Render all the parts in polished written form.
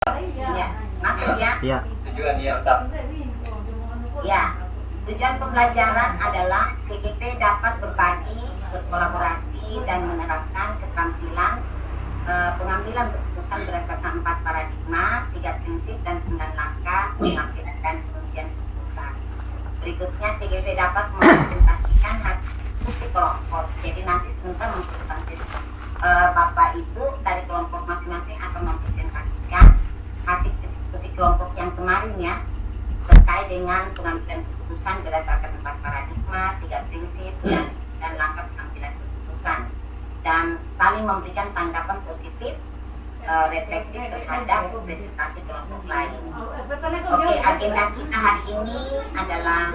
Ya, masuk ya. Iya. Tujuan ya, tetap. Ya, tujuan pembelajaran adalah CGP dapat berbagi, berkolaborasi, dan menerapkan keterampilan pengambilan keputusan berdasarkan 4 paradigma, 3 prinsip, dan 9 langkah mengakibatkan pengujian keputusan. Berikutnya, CGP dapat mempresentasikan hasil diskusi kelompok. Jadi nanti sebentar mempresentasikan Bapak Ibu dari kelompok masing-masing akan mempresentasikan hasil diskusi kelompok yang kemarin ya, terkait dengan pengambilan keputusan berdasarkan 4 paradigma, 3 prinsip, dan langkah pengambilan keputusan, dan saling memberikan tanggapan positif reflektif terhadap presentasi kelompok lain. Oke, agenda kita hari ini adalah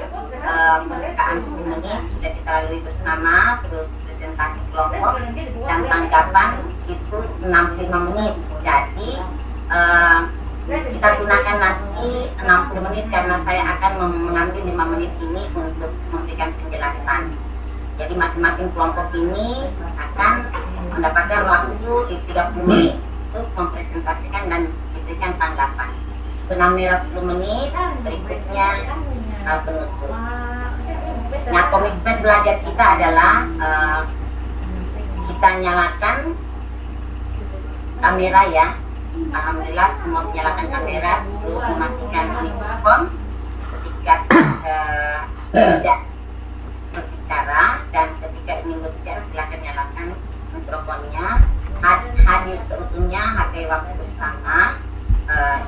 pembukaan 10 menit sudah kita lalui bersama, terus presentasi kelompok dan tanggapan itu 65 menit. Jadi kita gunakan nanti 60 menit karena saya akan mengambil 5 menit ini untuk memberikan penjelasan. Jadi masing-masing kelompok ini akan mendapatkan waktu 30 menit untuk mempresentasikan dan diberikan tanggapan. Benang merah 10 menit, berikutnya penutup. Nah, komitmen belajar kita adalah kita nyalakan kamera ya. Alhamdulillah semua menyalakan kamera, terus mematikan mikrofon ketika tidak berbicara, dan ketika ingin berbicara silakan nyalakan mikrofonnya. Hadir seutuhnya, hargai waktu bersama.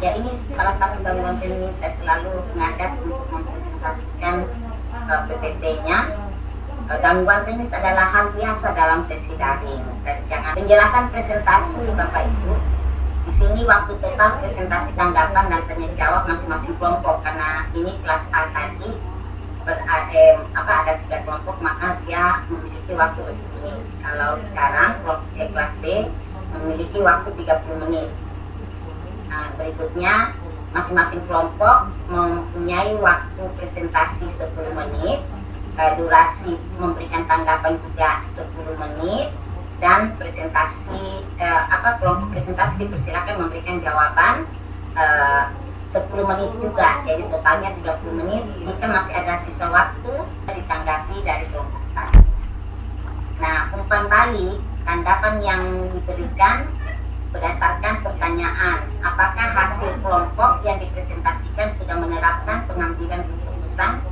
Ya, ini salah satu gangguan teknis saya selalu menghadap untuk mempresentasikan PPT-nya. Gangguan teknis adalah hal biasa dalam sesi daring. Dan jangan penjelasan presentasi Bapak Ibu. Di sini waktu total presentasi tanggapan dan tanya jawab masing-masing kelompok, karena ini kelas A tadi ada 3 kelompok, maka dia memiliki waktu 20 menit. Kalau sekarang kelas B memiliki waktu 30 menit. Nah, berikutnya masing-masing kelompok mempunyai waktu presentasi 10 menit, durasi memberikan tanggapan juga 10 menit, dan presentasi kelompok presentasi dipersilakan memberikan jawaban 10 menit juga. Jadi totalnya 30 menit. Jika masih ada sisa waktu ditanggapi dari kelompok 1. Nah, umpan balik tanggapan yang diberikan berdasarkan pertanyaan, apakah hasil kelompok yang dipresentasikan sudah menerapkan pengambilan keputusan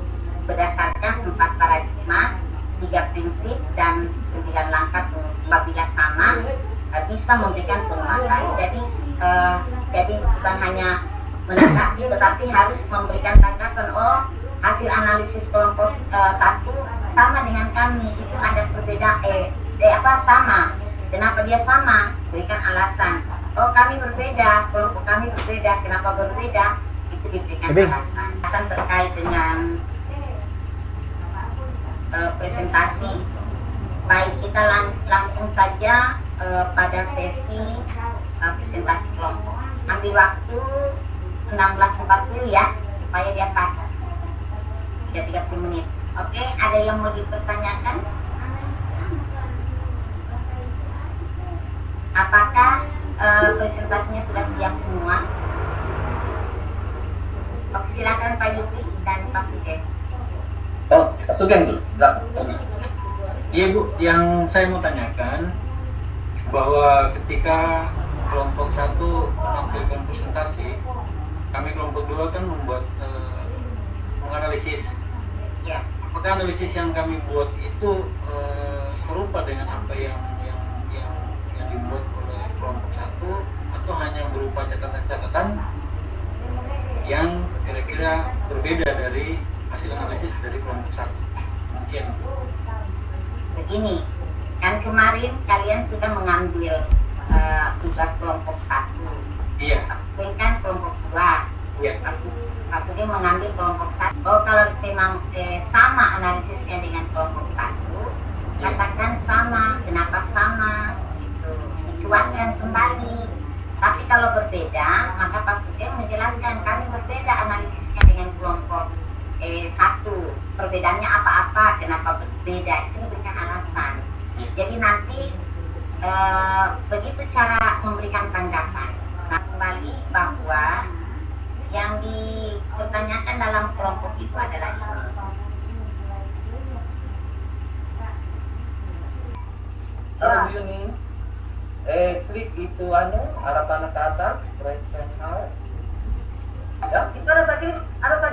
berdasarkan 4 paradigma, 3 prinsip, dan 9 langkah pengujian. Apabila sama, bisa memberikan penguatan. Jadi bukan hanya menanggapi, tetapi harus memberikan tanggapan. Oh, hasil analisis kelompok 1 sama dengan kami, itu ada perbedaan. Sama. Kenapa dia sama? Berikan alasan. Oh, kami berbeda, kelompok kami berbeda. Kenapa berbeda? Itu diberikan alasan. Alasan terkait dengan presentasi. Baik, kita langsung saja pada sesi presentasi kelompok. Ambil waktu 16.40 ya, supaya dia pas 30 menit. Oke, ada yang mau dipertanyakan? Apakah presentasinya sudah siap semua? Oke, silakan Pak Yuki dan Pak Sugeng. Oh, Pak Sugeng dulu. Iya Bu, yang saya mau tanyakan bahwa ketika kelompok 1 menampilkan presentasi, kami kelompok 2 kan membuat menganalisis. Ya. Apakah analisis yang kami buat itu serupa dengan apa yang dibuat oleh kelompok 1, atau hanya berupa catatan-catatan yang kira-kira berbeda dari hasil analisis dari kelompok 1? Mungkin begini, kan kemarin kalian sudah mengambil tugas kelompok 1. iya. Kan kelompok 2. Iya. Pak Sugeng mengambil kelompok 1. Oh, kalau memang sama analisisnya dengan kelompok 1, katakan sama. Kenapa sama? Gitu. Dikuatkan kembali. Tapi kalau berbeda, maka Pak Sugeng menjelaskan kami berbeda analisisnya dengan kelompok 1. Perbedaannya apa-apa, kenapa berbeda, itu diberikan alasan. Jadi nanti begitu cara memberikan tanggapan. Nah, kembali bahwa itu arah panah ke atas, right hand out. Ya, Itu ada tak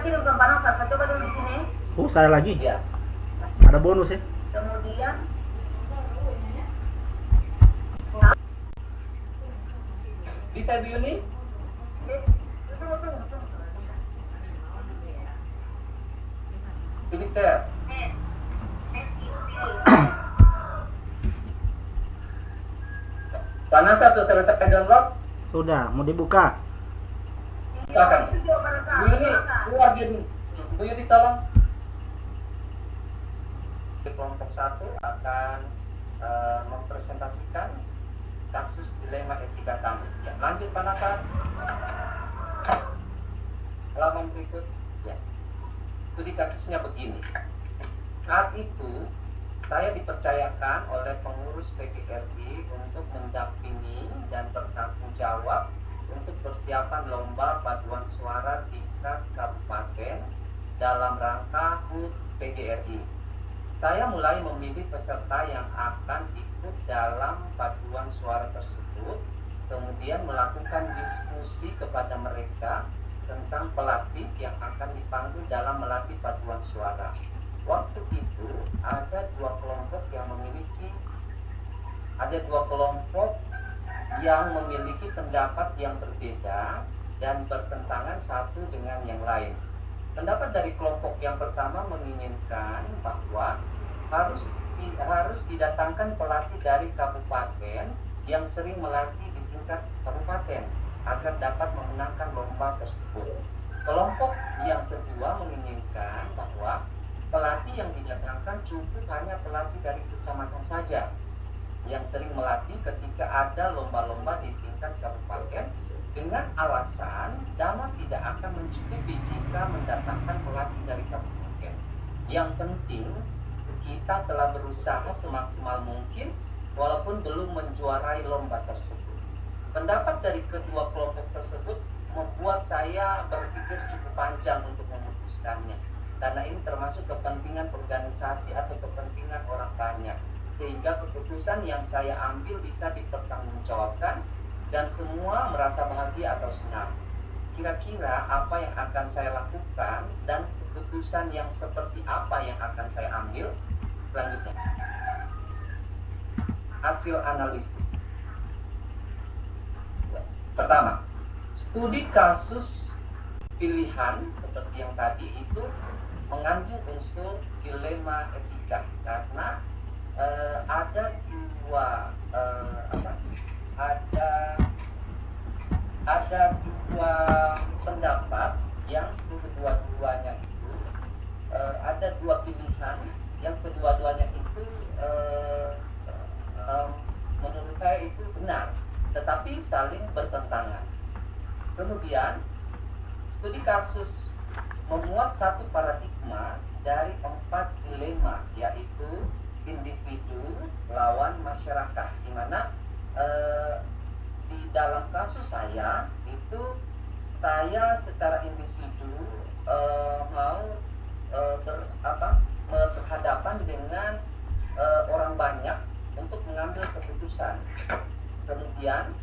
kirim Bapak Nasa, saya coba dulu di sini. Saya lagi. ya. Ada bonus ya. Kemudian Bisa Bu Yuni? Pilih share. set itu pilih. Panasa sudah selesai download? Sudah, mau dibuka. Silakan. Bu Yuni, keluar dia dulu. Bu Yuni tolong. Kelompok 1 akan mempresentasikan kasus dilema etika kami. Ya, lanjut Panasa. Halaman berikut. Ya. Studi kasusnya begini. Saat itu saya dipercayakan oleh pengurus PGRI untuk mendampingi dan bertanggung jawab untuk persiapan lomba paduan suara tingkat kabupaten dalam rangka HUT PGRI. Saya mulai memilih peserta yang akan ikut dalam paduan suara tersebut, kemudian melakukan diskusi kepada mereka tentang pelatih yang akan dipanggil dalam melatih paduan suara. Waktu itu ada dua kelompok yang memiliki pendapat yang berbeda dan bertentangan satu dengan yang lain. Pendapat dari kelompok yang pertama menginginkan bahwa harus didatangkan pelatih dari kabupaten yang sering melatih di tingkat kabupaten agar dapat memenangkan lomba tersebut. Kelompok yang kedua menginginkan bahwa pelatih yang didatangkan cukup hanya pelatih dari kecamatan saja yang sering melatih ketika ada lomba-lomba di tingkat kabupaten, dengan alasan dana tidak akan mencukupi jika mendatangkan pelatih dari kabupaten. Yang penting kita telah berusaha semaksimal mungkin walaupun belum menjuarai lomba tersebut. Pendapat dari kedua kelompok tersebut membuat saya berpikir cukup panjang untuk memutuskannya, karena ini termasuk kepentingan organisasi atau kepentingan orang banyak, sehingga keputusan yang saya ambil bisa dipertanggungjawabkan dan semua merasa bahagia atau senang. Kira-kira apa yang akan saya lakukan dan keputusan yang seperti apa yang akan saya ambil selanjutnya. Hasil analisis. Pertama, studi kasus pilihan seperti yang tadi itu mengandung unsur dilema etika karena ada dua pendapat yang kedua-duanya itu ada dua pilihan yang kedua-duanya itu menurut saya itu benar, tetapi saling bertentangan. Kemudian studi kasus memuat satu paradigma dari 4 dilema, yaitu individu lawan masyarakat, di mana di dalam kasus saya itu saya secara individu mau berhadapan dengan orang banyak untuk mengambil keputusan. Kemudian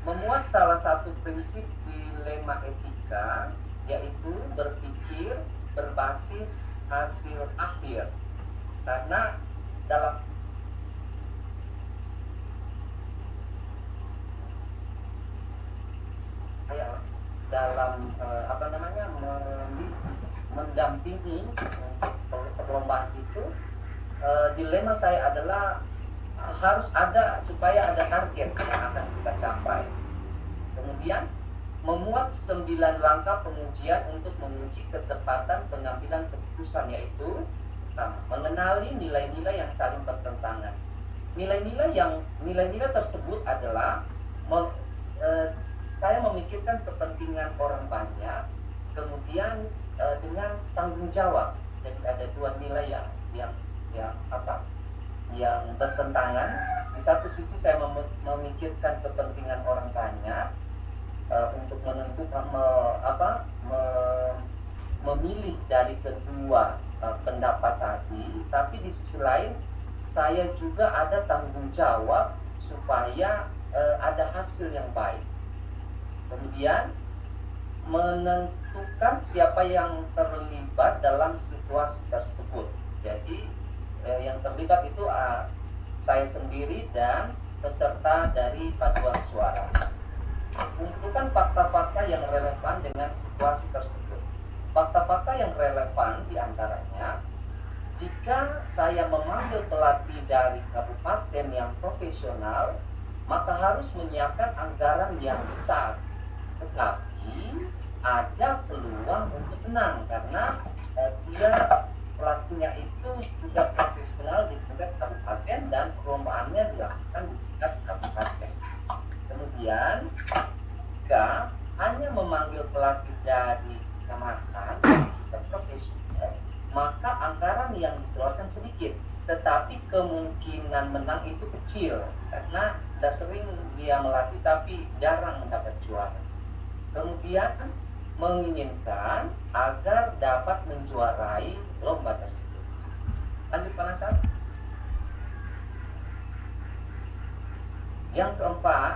memuat salah satu prinsip dilema etika, yaitu berpikir berbasis hasil akhir, karena dalam mendampingi perlombaan itu, dilema saya adalah harus ada supaya ada target yang akan kita capai. Kemudian memuat 9 langkah pengujian untuk menguji ketepatan pengambilan keputusan, yaitu pertama, mengenali nilai-nilai yang saling bertentangan. Nilai-nilai tersebut adalah saya memikirkan kepentingan orang banyak, kemudian dengan tanggung jawab. Jadi ada dua nilai yang bertentangan. Di satu sisi saya memikirkan kepentingan orang banyak untuk menentukan memilih dari kedua pendapat tadi, tapi di sisi lain saya juga ada tanggung jawab supaya ada hasil Kemudian menentukan siapa yang terlibat dalam situasi tersebut. Jadi yang terlibat itu saya sendiri dan peserta dari paduan suara. Kumpulkan fakta-fakta yang relevan dengan situasi tersebut. Fakta-fakta yang relevan diantaranya, jika saya memanggil pelatih dari kabupaten yang profesional, maka harus menyiapkan anggaran yang besar. Tetapi ada peluang untuk menang karena dia pelatihnya itu sudah profesional di tingkat kabupaten dan perlombaannya dilakukan di tingkat kabupaten. Kemudian jika hanya memanggil pelatih dari kecamatan yang profesional, maka anggaran yang dikeluarkan sedikit, tetapi kemungkinan menang itu kecil karena sudah sering dia melatih tapi jarang mendapat juara. Kemudian menginginkan agar dapat menjuarai lomba tersebut. Lanjut Pak Nasar. Yang keempat,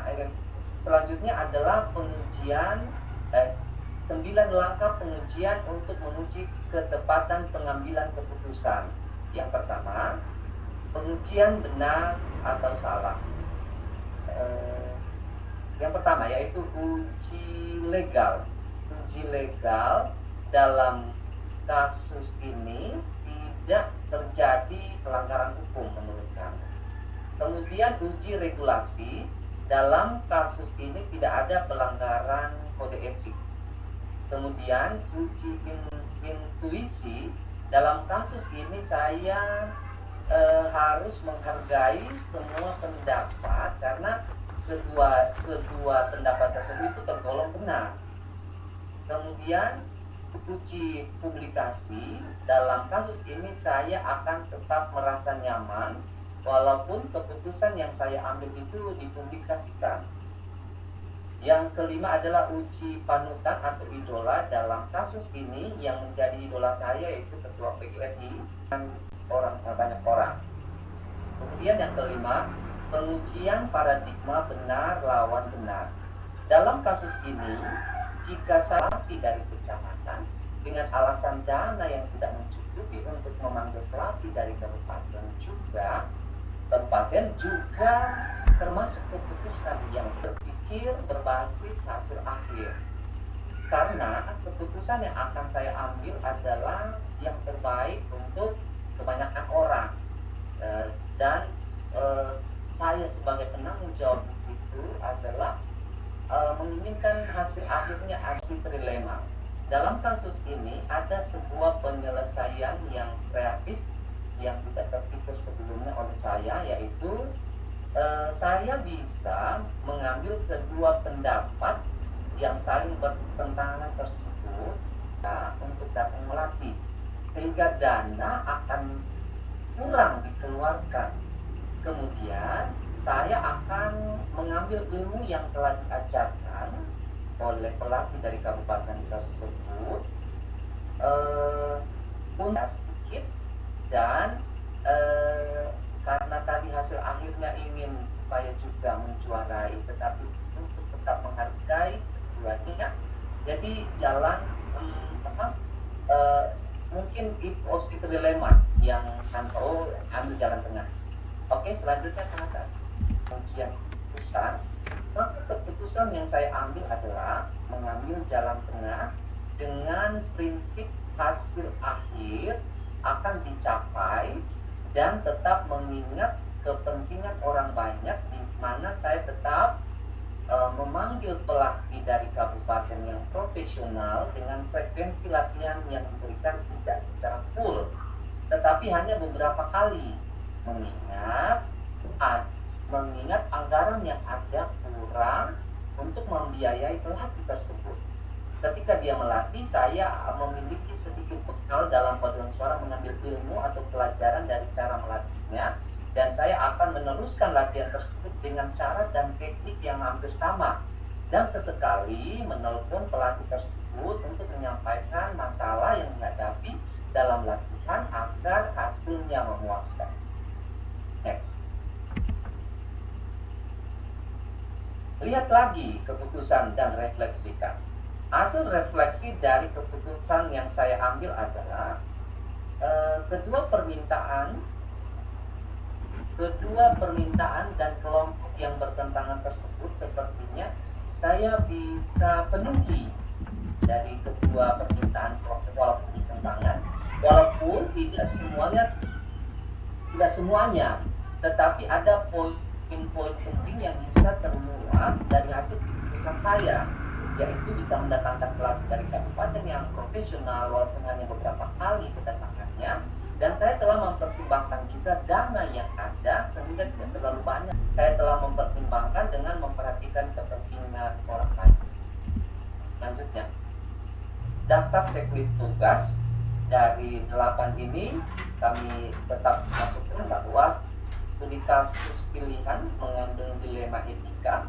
selanjutnya adalah pengujian 9 langkah pengujian untuk menguji ketepatan pengambilan keputusan. Yang pertama, pengujian benar atau salah. Yang pertama yaitu uji legal. Uji legal dalam kasus ini tidak terjadi pelanggaran hukum menurut kami. Kemudian uji regulasi, dalam kasus ini tidak ada pelanggaran kode etik. Kemudian uji intuisi, dalam kasus ini saya harus menghargai semua pendapat karena kedua pendapat tersebut itu tergolong benar. Kemudian uji publikasi, dalam kasus ini saya akan tetap merasa nyaman walaupun keputusan yang saya ambil itu dipublikasikan. Yang kelima adalah uji panutan atau idola. Dalam kasus ini yang menjadi idola saya yaitu ketua PGRI dan banyak orang. Kemudian yang kelima, pengujian paradigma benar lawan benar. Dalam kasus ini, jika salah dari kecamatan dengan alasan dana yang tidak mencukupi untuk memanggil pelatih dari kabupaten juga termasuk keputusan yang berpikir berbasis hasil akhir. Karena keputusan yang akan saya ambil adalah yang terbaik untuk kebanyakan orang. Dan saya sebagai penanggung jawab itu adalah menginginkan hasil akhirnya aksi trilema. Dalam kasus ini ada sebuah penyelesaian yang kreatif yang tidak terpikir sebelumnya oleh saya, yaitu saya bisa mengambil kedua pendapat yang saling bertentangan tersebut untuk datang melatih, sehingga dana akan kurang dikeluarkan. Kemudian saya akan mengambil ilmu yang telah diajarkan oleh pelatih dari kabupaten tersebut untuk sedikit, dan karena tadi hasil akhirnya ingin supaya juga menjuarai, tetapi untuk tetap menghargai keduanya, jadi jalan mungkin itu opsi dilema yang Santo ambil jalan tengah. Oke, selanjutnya teman-teman, ujian keputusan. Maka keputusan yang saya ambil adalah mengambil jalan tengah dengan prinsip hasil akhir akan dicapai dan tetap mengingat kepentingan orang banyak, di mana saya tetap memanggil pelatih dari kabupaten yang profesional dengan frekuensi latihan yang diberikan tidak secara full, tetapi hanya beberapa kali, mengingat anggaran yang ada kurang untuk membiayai pelatih tersebut. Ketika dia melatih, saya memiliki sedikit bekal dalam paduan suara mengambil ilmu atau pelajaran dari cara melatihnya, dan saya akan meneruskan latihan tersebut dengan cara dan teknik yang hampir sama, dan sesekali menelpon pelatih tersebut untuk menyampaikan masalah yang dihadapi dalam latihan agar hasilnya memuaskan. Next. Lihat lagi keputusan dan refleksi. satu refleksi dari keputusan yang saya ambil adalah kedua permintaan dan kelompok yang bertentangan tersebut sepertinya saya bisa penuhi dari kedua permintaan kelompok walaupun bertentangan, walaupun tidak semuanya, tetapi ada poin-poin penting yang bisa termuat dari hasil keputusan saya, yaitu bisa mendatangkan pelatih dari kabupaten yang profesional walaupun hanya beberapa kali kedatangannya, dan saya telah mempertimbangkan juga dana yang ada sehingga tidak terlalu banyak. Saya telah mempertimbangkan dengan memperhatikan kepentingan orang lain. Selanjutnya, daftar checklist tugas dari 8 ini kami tetap masukkan bahwa studi kasus pilihan mengandung dilema etika.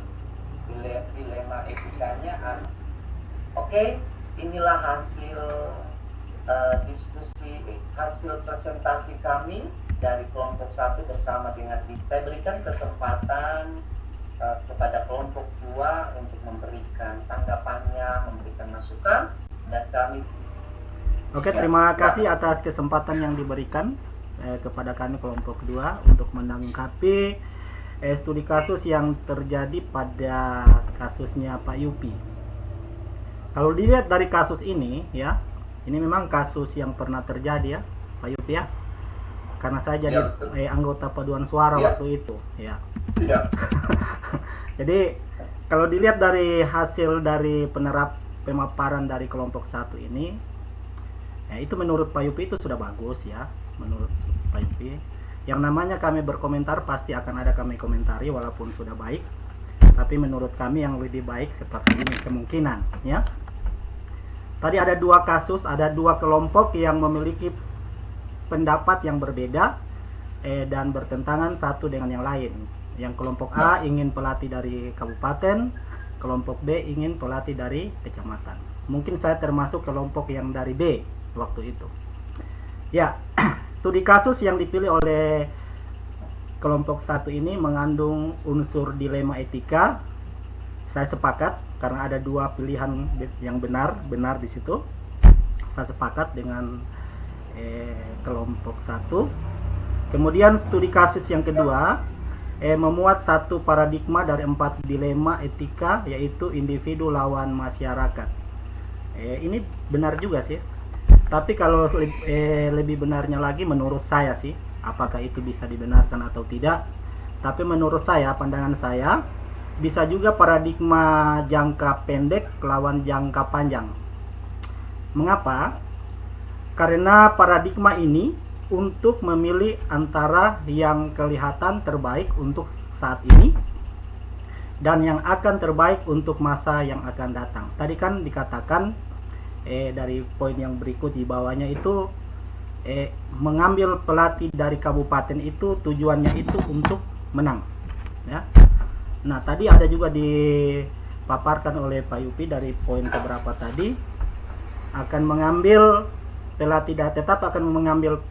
Dilema etikanya oke, inilah hasil hasil presentasi kami dari kelompok 1 bersama dengan saya berikan kesempatan kepada kelompok 2 untuk memberikan tanggapannya, memberikan masukan, dan kami Oke, terima kasih atas kesempatan yang diberikan kepada kami kelompok 2 untuk menanggapi studi kasus yang terjadi pada kasusnya Pak Yupi. Kalau dilihat dari kasus ini ya, ini memang kasus yang pernah terjadi ya Pak Yupi ya, karena saya jadi anggota paduan suara waktu itu ya. Jadi kalau dilihat dari hasil dari pemaparan dari kelompok 1 ini ya, itu menurut Pak Yupi itu sudah bagus ya, menurut Pak Yupi. Yang namanya kami berkomentar pasti akan ada kami komentari walaupun sudah baik, tapi menurut kami yang lebih baik seperti ini kemungkinan ya. Tadi ada 2 kasus, ada 2 kelompok yang memiliki pendapat yang berbeda dan bertentangan satu dengan yang lain. Yang kelompok A ingin pelatih dari kabupaten, kelompok B ingin pelatih dari kecamatan. Mungkin saya termasuk kelompok yang dari B waktu itu. Ya, studi kasus yang dipilih oleh kelompok 1 ini mengandung unsur dilema etika. Saya sepakat karena ada 2 pilihan yang benar di situ. Saya sepakat dengan kelompok 1. Kemudian studi kasus yang kedua memuat satu paradigma dari 4 dilema etika, yaitu individu lawan masyarakat. Ini benar juga sih. Tapi kalau lebih benarnya lagi menurut saya sih, apakah itu bisa dibenarkan atau tidak, tapi menurut saya, pandangan saya, bisa juga paradigma jangka pendek lawan jangka panjang. Mengapa? Karena paradigma ini untuk memilih antara yang kelihatan terbaik untuk saat ini dan yang akan terbaik untuk masa yang akan datang. Tadi kan dikatakan dari poin yang berikut di bawahnya itu mengambil pelatih dari kabupaten itu tujuannya itu untuk menang ya. Nah, tadi ada juga dipaparkan oleh Pak Yupi dari poin keberapa tadi, akan mengambil pelatih tetap akan mengambil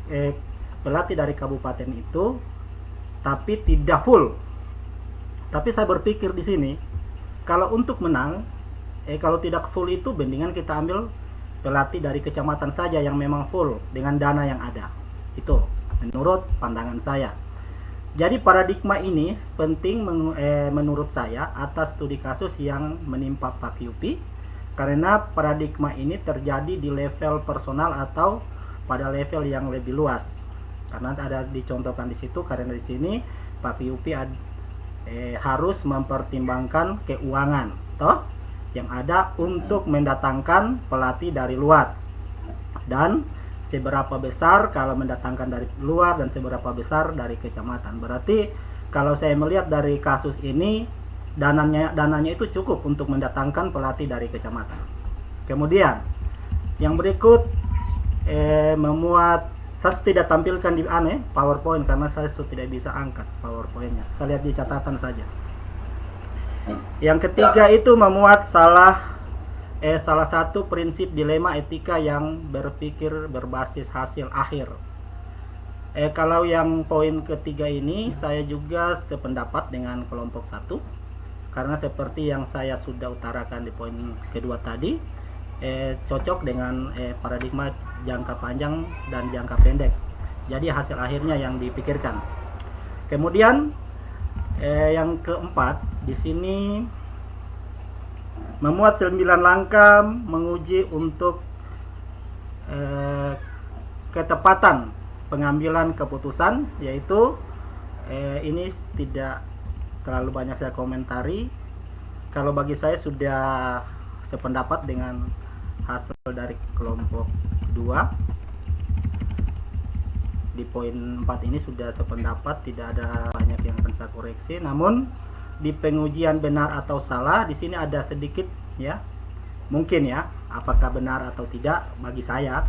pelatih dari kabupaten itu, tapi tidak full. Tapi saya berpikir di sini, kalau untuk menang, kalau tidak full itu mendingan kita ambil pelatih dari kecamatan saja yang memang full dengan dana yang ada. Itu menurut pandangan saya. Jadi paradigma ini penting menurut saya atas studi kasus yang menimpa Pak Yupi, karena paradigma ini terjadi di level personal atau pada level yang lebih luas. Karena ada dicontohkan di situ, karena di sini Pak Yupi harus mempertimbangkan keuangan toh yang ada untuk mendatangkan pelatih dari luar, dan seberapa besar kalau mendatangkan dari luar dan seberapa besar dari kecamatan. Berarti kalau saya melihat dari kasus ini, dananya itu cukup untuk mendatangkan pelatih dari kecamatan. Kemudian yang berikut memuat, saya tidak tampilkan di PowerPoint karena saya tidak bisa angkat PowerPointnya. Saya lihat di catatan saja. Yang ketiga itu memuat salah satu prinsip dilema etika yang berpikir berbasis hasil akhir. Kalau yang poin ketiga ini saya juga sependapat dengan kelompok 1, karena seperti yang saya sudah utarakan di poin kedua tadi, cocok dengan paradigma jangka panjang dan jangka pendek. Jadi hasil akhirnya yang dipikirkan. Kemudian yang keempat di sini memuat 9 langkah menguji untuk ketepatan pengambilan keputusan, yaitu ini tidak terlalu banyak saya komentari. Kalau bagi saya sudah sependapat dengan hasil dari kelompok 2. Di poin 4 ini sudah sependapat, tidak ada banyak yang akan saya koreksi. Namun di pengujian benar atau salah di sini ada sedikit ya. Mungkin ya, apakah benar atau tidak bagi saya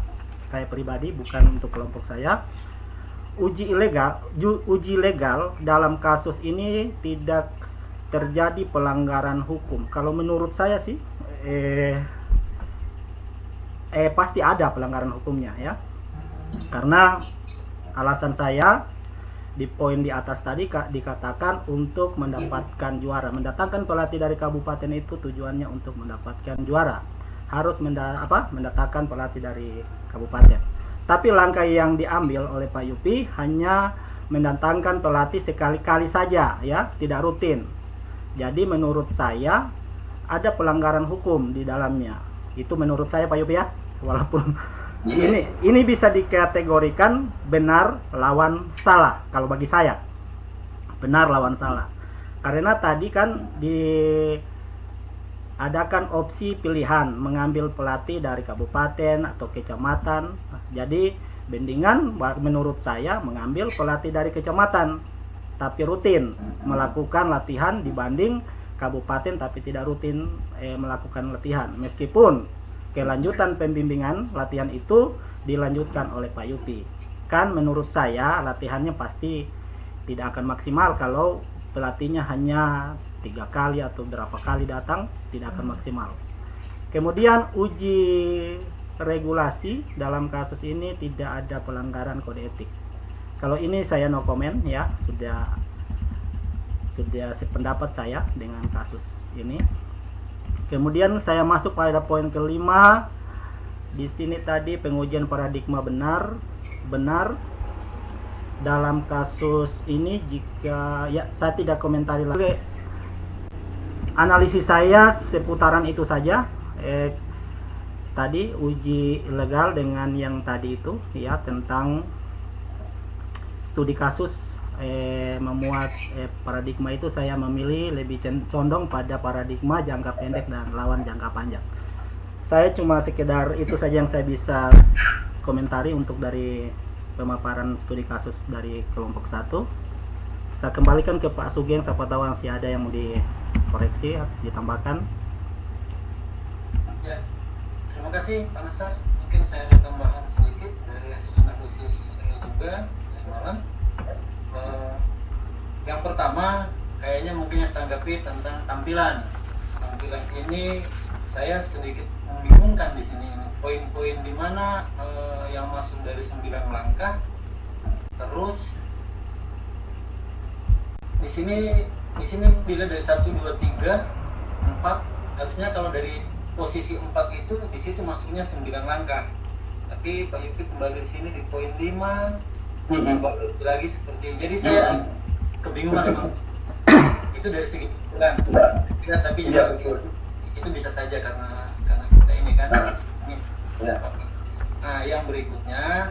pribadi, bukan untuk kelompok saya. Uji legal dalam kasus ini tidak terjadi pelanggaran hukum. Kalau menurut saya sih pasti ada pelanggaran hukumnya ya. Karena alasan saya di poin di atas tadi dikatakan untuk mendapatkan juara. Mendatangkan pelatih dari kabupaten itu tujuannya untuk mendapatkan juara. Harus mendatangkan pelatih dari kabupaten. Tapi langkah yang diambil oleh Pak Yupi hanya mendatangkan pelatih sekali-kali saja ya, tidak rutin. Jadi menurut saya ada pelanggaran hukum di dalamnya. Itu menurut saya Pak Yupi ya. Walaupun ini bisa dikategorikan benar lawan salah kalau bagi saya. Benar lawan salah. Karena tadi kan diadakan opsi pilihan mengambil pelatih dari kabupaten atau kecamatan. Jadi bandingan menurut saya mengambil pelatih dari kecamatan tapi rutin melakukan latihan dibanding kabupaten tapi tidak rutin melakukan latihan. Meskipun kelanjutan pembimbingan latihan itu dilanjutkan oleh Pak Yupi. Kan menurut saya latihannya pasti tidak akan maksimal kalau pelatihnya hanya 3 kali atau berapa kali datang, tidak akan maksimal. Kemudian uji regulasi dalam kasus ini tidak ada pelanggaran kode etik. Kalau ini saya no comment ya, sudah sependapat saya dengan kasus ini. Kemudian saya masuk pada poin kelima. Di sini tadi pengujian paradigma benar dalam kasus ini, jika ya saya tidak komentari lagi. Analisis saya seputaran itu saja. Tadi uji legal dengan yang tadi itu ya, tentang studi kasus memuat paradigma itu, saya memilih lebih condong pada paradigma jangka pendek dan lawan jangka panjang. Saya cuma sekedar itu saja yang saya bisa komentari untuk dari pemaparan studi kasus dari kelompok 1. Saya kembalikan ke Pak Sugeng, siapa tahu masih ada yang mau dikoreksi, ditambahkan. Ya, terima kasih Pak Nasar. Mungkin saya ada tambahan sedikit dari hasil analisis juga semalam. Yang pertama, kayaknya mungkin yang saya tanggapi tentang tampilan. Tampilan ini saya sedikit membingungkan di sini. Poin-poin di mana yang masuk dari 9 langkah, terus di sini dilihat dari 1, 2, 3, 4. Harusnya kalau dari posisi 4 itu di situ masuknya 9 langkah. Tapi Pak Yupi kembali di sini di poin 5 lagi seperti ini. Jadi saya kebingungan memang. Itu dari segi tampilan. Ya, tapi juga itu bisa saja karena kita ini kan. Nah, yang berikutnya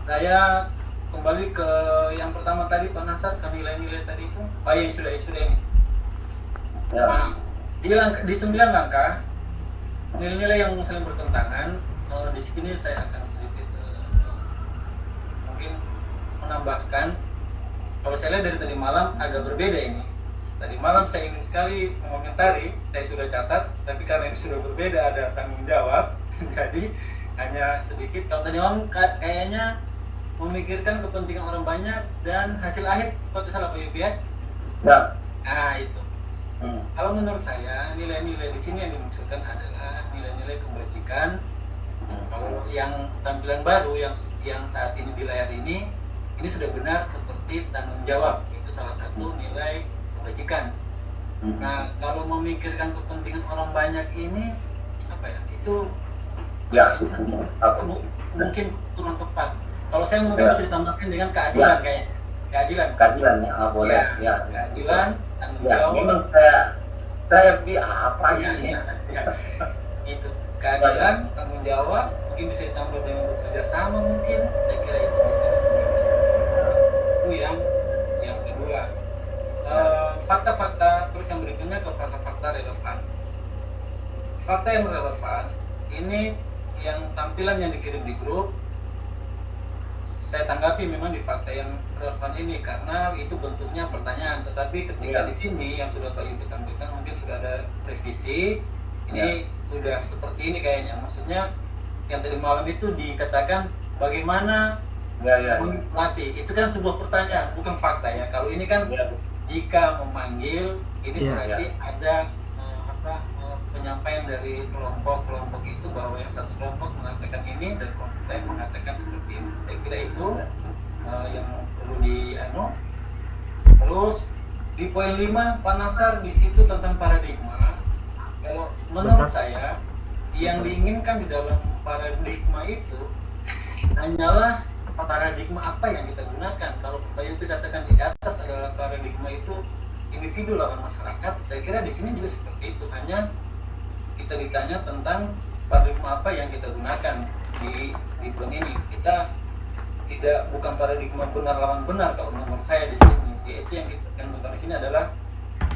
saya kembali ke yang pertama tadi Pak Nasar, ke nilai-nilai tadi itu. Yang sudah ini. Nah, di 9 langkah nilai-nilai yang saling bertentangan, di sini saya akan sedikit mungkin menambahkan. Kalau saya lihat dari tadi malam agak berbeda ini. Tadi malam saya ingin sekali mengomentari, saya sudah catat, tapi karena ini sudah berbeda ada tanggung jawab, jadi hanya sedikit. Kalau tadi malam kayaknya memikirkan kepentingan orang banyak dan hasil akhir, kalau salah Pak Yupi ya? Ya. Nah itu. Kalau menurut saya nilai-nilai di sini yang dimaksudkan adalah nilai-nilai kebajikan. Kalau yang tampilan baru yang saat ini di layar ini sudah benar seperti tanggung jawab, itu salah satu nilai kebajikan. Nah, kalau memikirkan kepentingan orang banyak ini apa ya? Itu itu Ya, apa? mungkin kurang tepat. Kalau saya mungkin bisa ditambahkan dengan keadilan, kayak keadilan. Keadilan ya, boleh. Ya, Keadilan, tanggung ya, jawab. memang saya apa ini? Itu keadilan, tanggung jawab, mungkin bisa ditambah dengan bekerja sama mungkin. Saya kira itu bisa. Itu yang kedua. Fakta-fakta, terus yang berikutnya ke fakta-fakta relevan. Fakta yang relevan ini yang tampilan yang dikirim di grup, saya tanggapi memang di fakta yang relevan ini karena itu bentuknya pertanyaan, tetapi ketika di sini yang sudah Pak Yupi tampilkan mungkin sudah ada revisi, ini sudah seperti ini kayaknya, maksudnya yang tadi malam itu dikatakan bagaimana menikmati, itu kan sebuah pertanyaan bukan fakta ya. Kalau ini kan jika memanggil ini berarti ada penyampaian dari kelompok-kelompok itu bahwa yang satu kelompok mengatakan ini dan kelompok lain mengatakan seperti ini. Saya kira itu yang perlu Terus di poin 5 Pak Nasar di situ tentang paradigma. Kalau menurut saya yang diinginkan di dalam paradigma itu hanyalah paradigma apa yang kita gunakan. Kalau Pak Yupi katakan di atas adalah paradigma itu individu lawan masyarakat, saya kira di sini juga seperti itu. Hanya kita ditanya tentang paradigma apa yang kita gunakan di poin ini. Kita bukan paradigma benar lawan benar kalau menurut saya di sini. Yaitu yang kita tentukan di sini adalah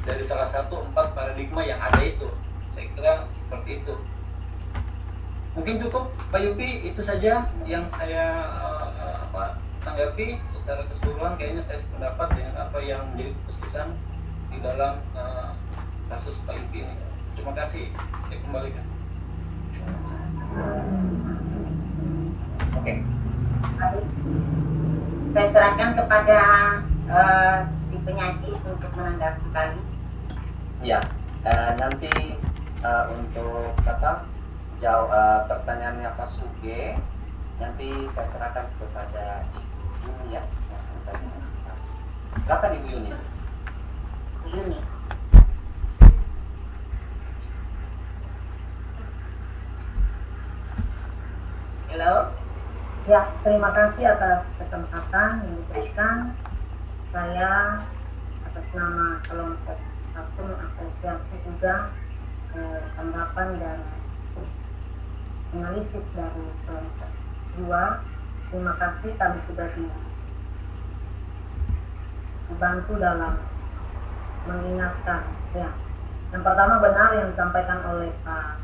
dari salah satu 4 paradigma yang ada itu. Saya kira seperti itu. Mungkin cukup Pak Yupi, itu saja yang saya tanggapi secara keseluruhan. Kayaknya saya sependapat dengan apa yang menjadi keputusan di dalam kasus Pak Yupi ini. Terima kasih. Saya kembalikan. Oke. Baik. Saya serahkan kepada si penyaji untuk menanggapi kali. Ya, nanti untuk pertanyaannya Pak Suge nanti saya serahkan kepada Ibu Yuni ya. Silakan Ibu Yuni. Bu Yuni. Halo. Ya, terima kasih atas kesempatan yang diberikan. Saya atas nama kelompok satu mengapresiasi juga tanggapan dan analisis dari kelompok 2. Terima kasih, kami sudah dibantu dalam mengingatkan. Ya, yang pertama benar yang disampaikan oleh Pak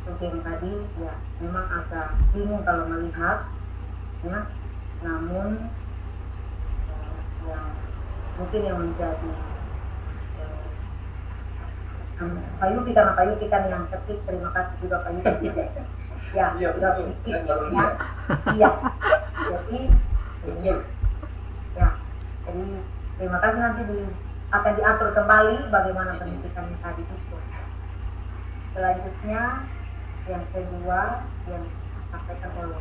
Sugeng tadi, ya memang agak bingung kalau melihat, ya. Namun yang mungkin yang menjadi Pak Yupi, karena Pak Yupi kan yang ketik, terima kasih juga Pak Yupi. Ya, sudah ketik, ya. Iya. Jadi terima kasih, nanti akan diatur kembali bagaimana pendidikannya tadi itu. Selanjutnya yang kedua yang disampaikan oleh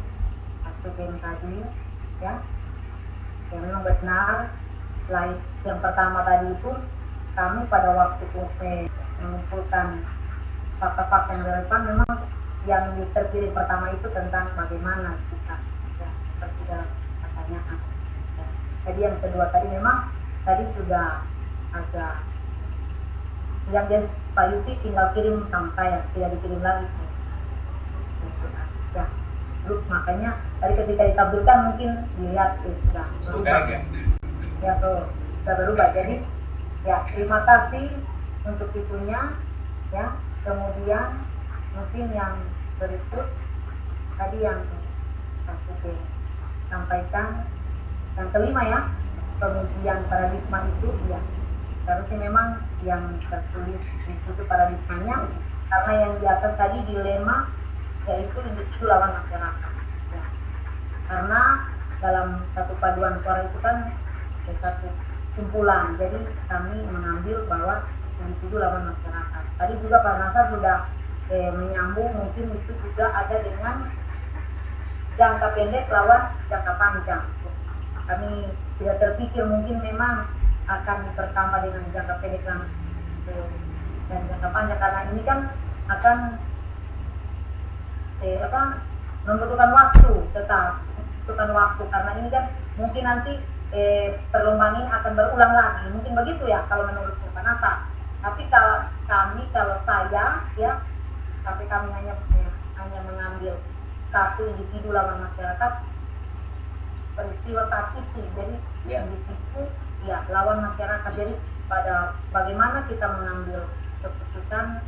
Pak Sugeng tadi, ya, yang memang benar. Selain yang pertama tadi itu, kami pada waktu mengumpulkan fakta-fakta yang relevan, memang yang terpilih pertama itu tentang bagaimana kita, ya, seperti dalam pertanyaan. Ya. Jadi yang kedua tadi memang tadi sudah agak yang dia Pak Yupi tinggal kirim sampai ya, tidak dikirim lagi. Ya, terus makanya tadi ketika dikabulkan mungkin dilihat sudah berubah. Ya, tuh sudah berubah. Jadi ya, terima kasih untuk itunya, ya. Kemudian mungkin yang berikut tadi yang Pak Sugeng sampaikan, yang kelima ya, kemudian paradigma itu, ya harusnya memang yang tertulis di situ paradigmanya, karena yang di atas tadi dilema yaitu individu lawan masyarakat, ya. Karena dalam satu paduan suara itu kan satu kumpulan, jadi kami mengambil bahwa individu lawan masyarakat. Tadi juga Pak Nasar sudah menyambung, mungkin itu juga ada dengan jangka pendek lawan jangka panjang. Kami tidak terpikir mungkin memang akan bertambah dengan jangka pendek dan jangka panjang, karena ini kan akan membutuhkan waktu, tetap membutuhkan waktu karena ini kan mungkin nanti perlombaan ini akan berulang lagi, mungkin begitu ya kalau menurut Panasa. Tapi kalau saya ya, tapi kami hanya mengambil satu individu lawan masyarakat, peristiwa saat itu, jadi individu ya lawan masyarakat. Jadi pada bagaimana kita mengambil keputusan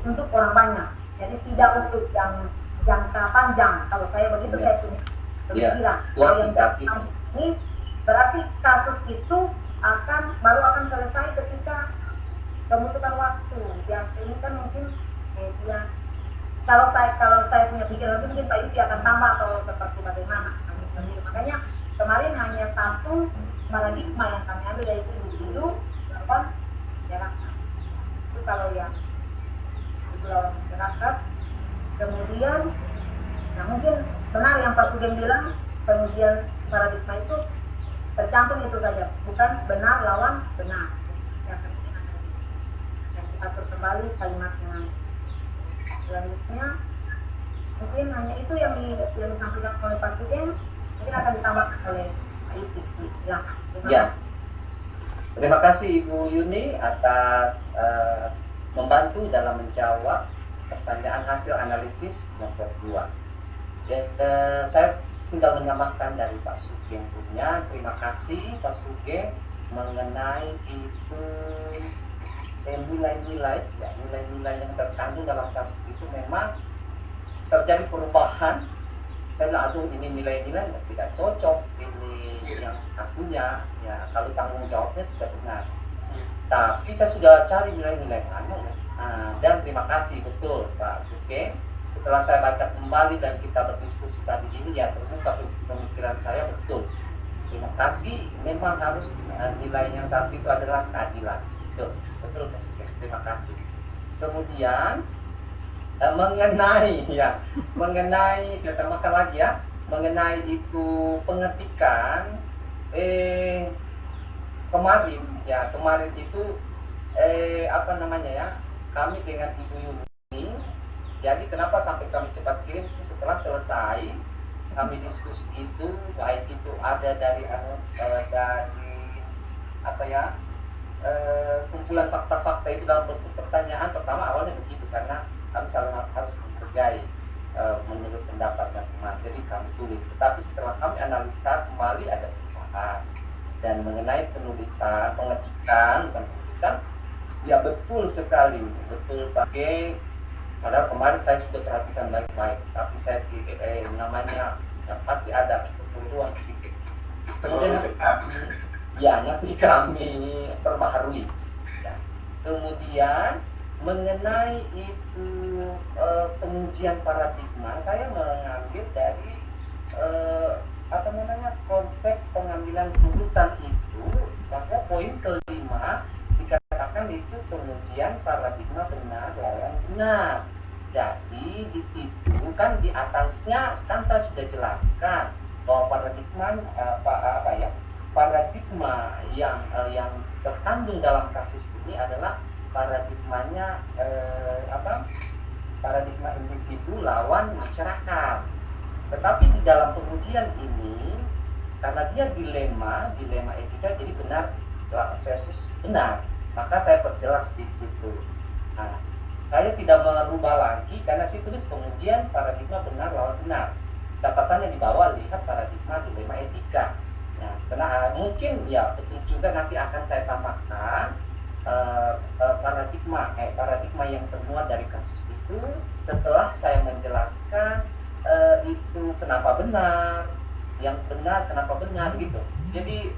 untuk orang banyak, jadi tidak untuk yang jangka panjang. Kalau saya begitu saya punya pemikiran. Kalau yang jangka panjang ini berarti kasus itu baru akan selesai ketika membutuhkan waktu. Yang ini kan mungkin kalau saya punya pikiran itu mungkin Pak Yuki akan tambah atau seperti bagaimana. Makanya kemarin hanya satu paradigma yang kami ambil dari individu lawan masyarakat. Itu kalau yang itu lawan masyarakat. Kemudian, nah mungkin benar yang Pak Sugeng bilang, kemudian paradigma itu tercantum itu saja, bukan benar lawan benar. Yang kita atur kembali kalimat dengan selanjutnya. Mungkin hanya itu yang disampaikan oleh Pak Sugeng, mungkin akan ditambahkan oleh Pak Yuki. Ya. Terima kasih Ibu Yuni atas membantu dalam menjawab pertanyaan hasil analisis nomor 2. Saya tinggal menambahkan dari Pak Sugeng punya. Terima kasih Pak Sugeng mengenai itu nilai-nilai yang terkandung dalam kasus itu memang terjadi perubahan. Saya bilang, aduh ini nilai-nilai tidak cocok, ini yang akunya ya, kalau tanggung jawabnya tidak benar. Tapi saya sudah cari nilai-nilai mana ya. Dan terima kasih betul Pak Sugeng. Setelah saya baca kembali dan kita berdiskusi tadi ini, ya terbuka pemikiran saya betul. Terima kasih. Memang harus nilai yang satu itu adalah keadilan. Betul Pak Sugeng. Terima kasih. Kemudian mengenai saya tambahkan lagi ya, mengenai itu pengetikan kemarin itu kami dengan Ibu Yuni. Jadi kenapa sampai kami cepat kirim setelah selesai kami diskusi itu, baik itu ada dari kumpulan fakta-fakta itu dalam bentuk pertanyaan. Pertama awalnya begitu karena kami selalu harus menghargai menurut pendapat masing-masing, jadi kami tulis. Tetapi setelah kami analisa kembali ada perubahan, dan mengenai penulisan pengetikan ya betul sekali, betul pakai. Padahal kemarin saya sudah perhatikan baik-baik, tapi saya pasti ada keperluan sedikit. Kemudian nanti kami perbaharui. Ya. Kemudian mengenai itu pengujian paradigma, saya mengambil dari konteks pengambilan keputusan itu, bahwa poin kelima dikatakan itu pengujian paradigma benar lawan benar. Jadi di situ kan di atasnya kan saya sudah jelaskan bahwa paradigma yang terkandung dalam kasus ini adalah paradigmanya paradigma individu lawan masyarakat. Tetapi di dalam pengujian ini, karena dia dilema etika, jadi benar versus benar, maka saya perjelas di situ. Nah, saya tidak merubah lagi karena situ pengujian paradigma benar lawan benar. Catatannya di bawah lihat paradigma dilema etika. Nah, karena mungkin ya betul juga nanti akan saya tambahkan paradigma yang termuat dari kasus itu setelah saya menjelaskan itu kenapa benar, yang benar kenapa benar gitu. Jadi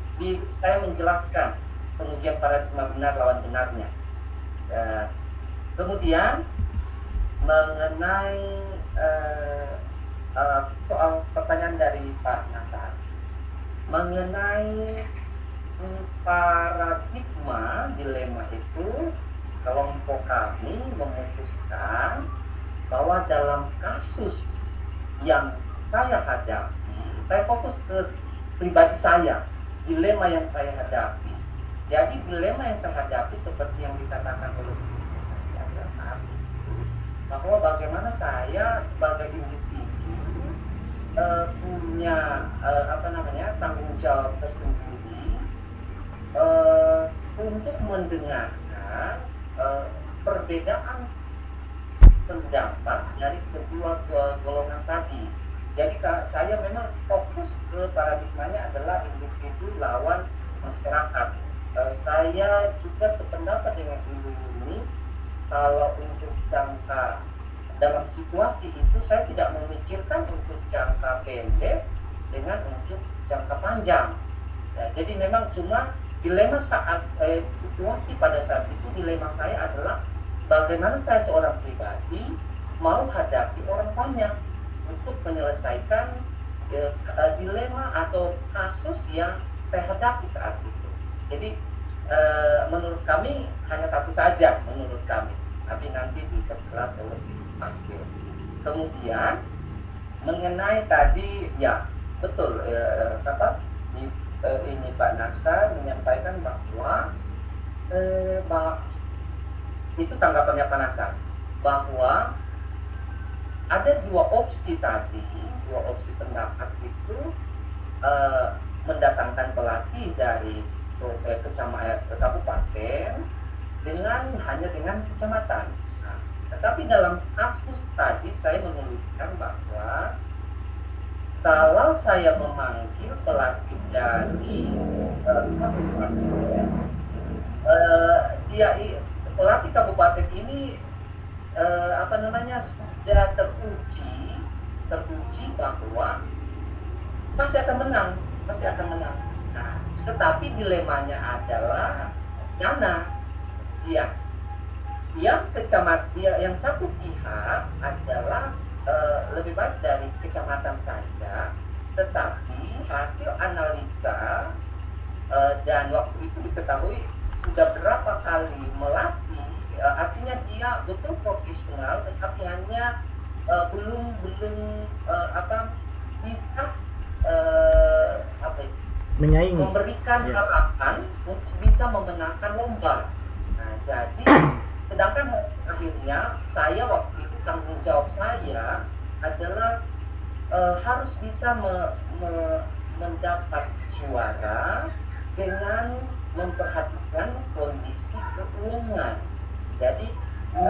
saya menjelaskan pengujian paradigma benar lawan benarnya. Kemudian mengenai soal pertanyaan dari Pak Nasar mengenai paradigma dilema itu, kelompok kami memutuskan bahwa dalam kasus yang saya hadapi, saya fokus ke pribadi saya, dilema yang saya hadapi. Jadi dilema yang saya hadapi seperti yang dikatakan oleh bahwa bagaimana saya sebagai individu punya tanggung jawab tersendiri untuk mendengarkan perbedaan pendapat dari kedua golongan tadi. Jadi saya memang fokus ke paradigmanya adalah individu lawan masyarakat. Saya juga sependapat dengan Ibu ini, kalau untuk jangka dalam situasi itu saya tidak memikirkan untuk jangka pendek dengan untuk jangka panjang. Ya, jadi memang cuma dilema saat situasi pada saat itu, dilema saya adalah bagaimana saya seorang pribadi mau hadapi orang banyak untuk menyelesaikan dilema atau kasus yang saya hadapi saat itu. Jadi menurut kami hanya satu saja menurut kami, tapi nanti diperjelas oleh hasil. Kemudian mengenai tadi ya betul ini Pak Naksa menyampaikan bahwa itu tanggapannya Pak Naksa bahwa ada dua opsi tadi, dua opsi pendapat itu mendatangkan pelatih dari kabupaten hanya dengan kecamatan. Nah, tetapi dalam kasus tadi saya menuliskan bahwa kalau saya memanggil pelatih dari kabupaten, pelatih kabupaten ini sudah teruji bahwa pasti akan menang. Nah, tetapi dilemanya adalah dana. Yang satu pihak adalah lebih baik dari kecamatan saja, tetapi hasil analisa dan waktu itu diketahui sudah berapa kali melatih, artinya dia betul profesional, tetapi hanya belum bisa menyaingi, memberikan harapan untuk bisa memenangkan lomba. Nah, jadi sedangkan akhirnya saya waktu itu tanggung jawab saya adalah harus bisa mendapat juara dengan memperhatikan kondisi keuangan. Jadi 5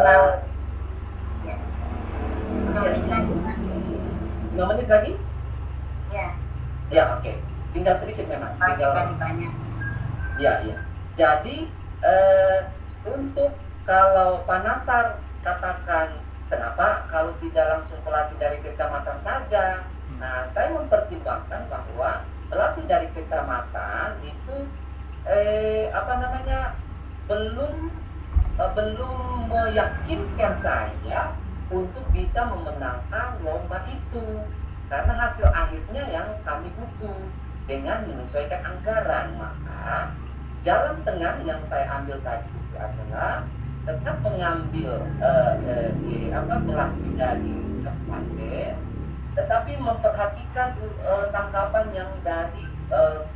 menit lagi? Ya, oke. Tinggal sedikit memang. Banyak. Ya. Jadi untuk kalau Pak Nasar katakan kenapa kalau tidak langsung pelatih dari kecamatan saja. Nah, saya mempertimbangkan bahwa pelatih dari kecamatan itu belum meyakinkan saya untuk bisa memenangkan lomba itu, karena hasil akhirnya yang kami butuh dengan menyesuaikan anggaran. Maka jalan tengah yang saya ambil tadi itu adalah tetap mengambil pelatih dari kabupaten, tetapi memperhatikan tanggapan yang dari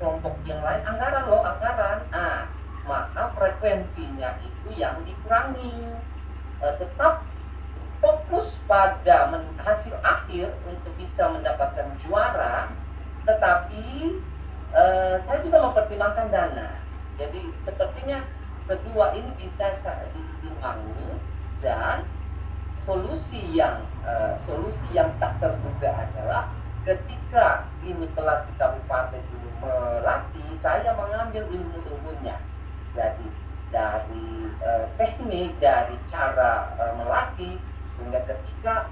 kelompok yang lain. Anggaran. Maka frekuensinya itu yang dikurangi. Tetap fokus pada hasil akhir untuk bisa mendapatkan juara, tetapi saya juga mempertimbangkan dana. Jadi sepertinya kedua ini bisa diimbangi, dan solusi yang tak terduga adalah ketika ini pelatih kabupaten dulu melatih, saya mengambil ilmunya. Jadi dari teknik, dari cara melatih, sehingga ketika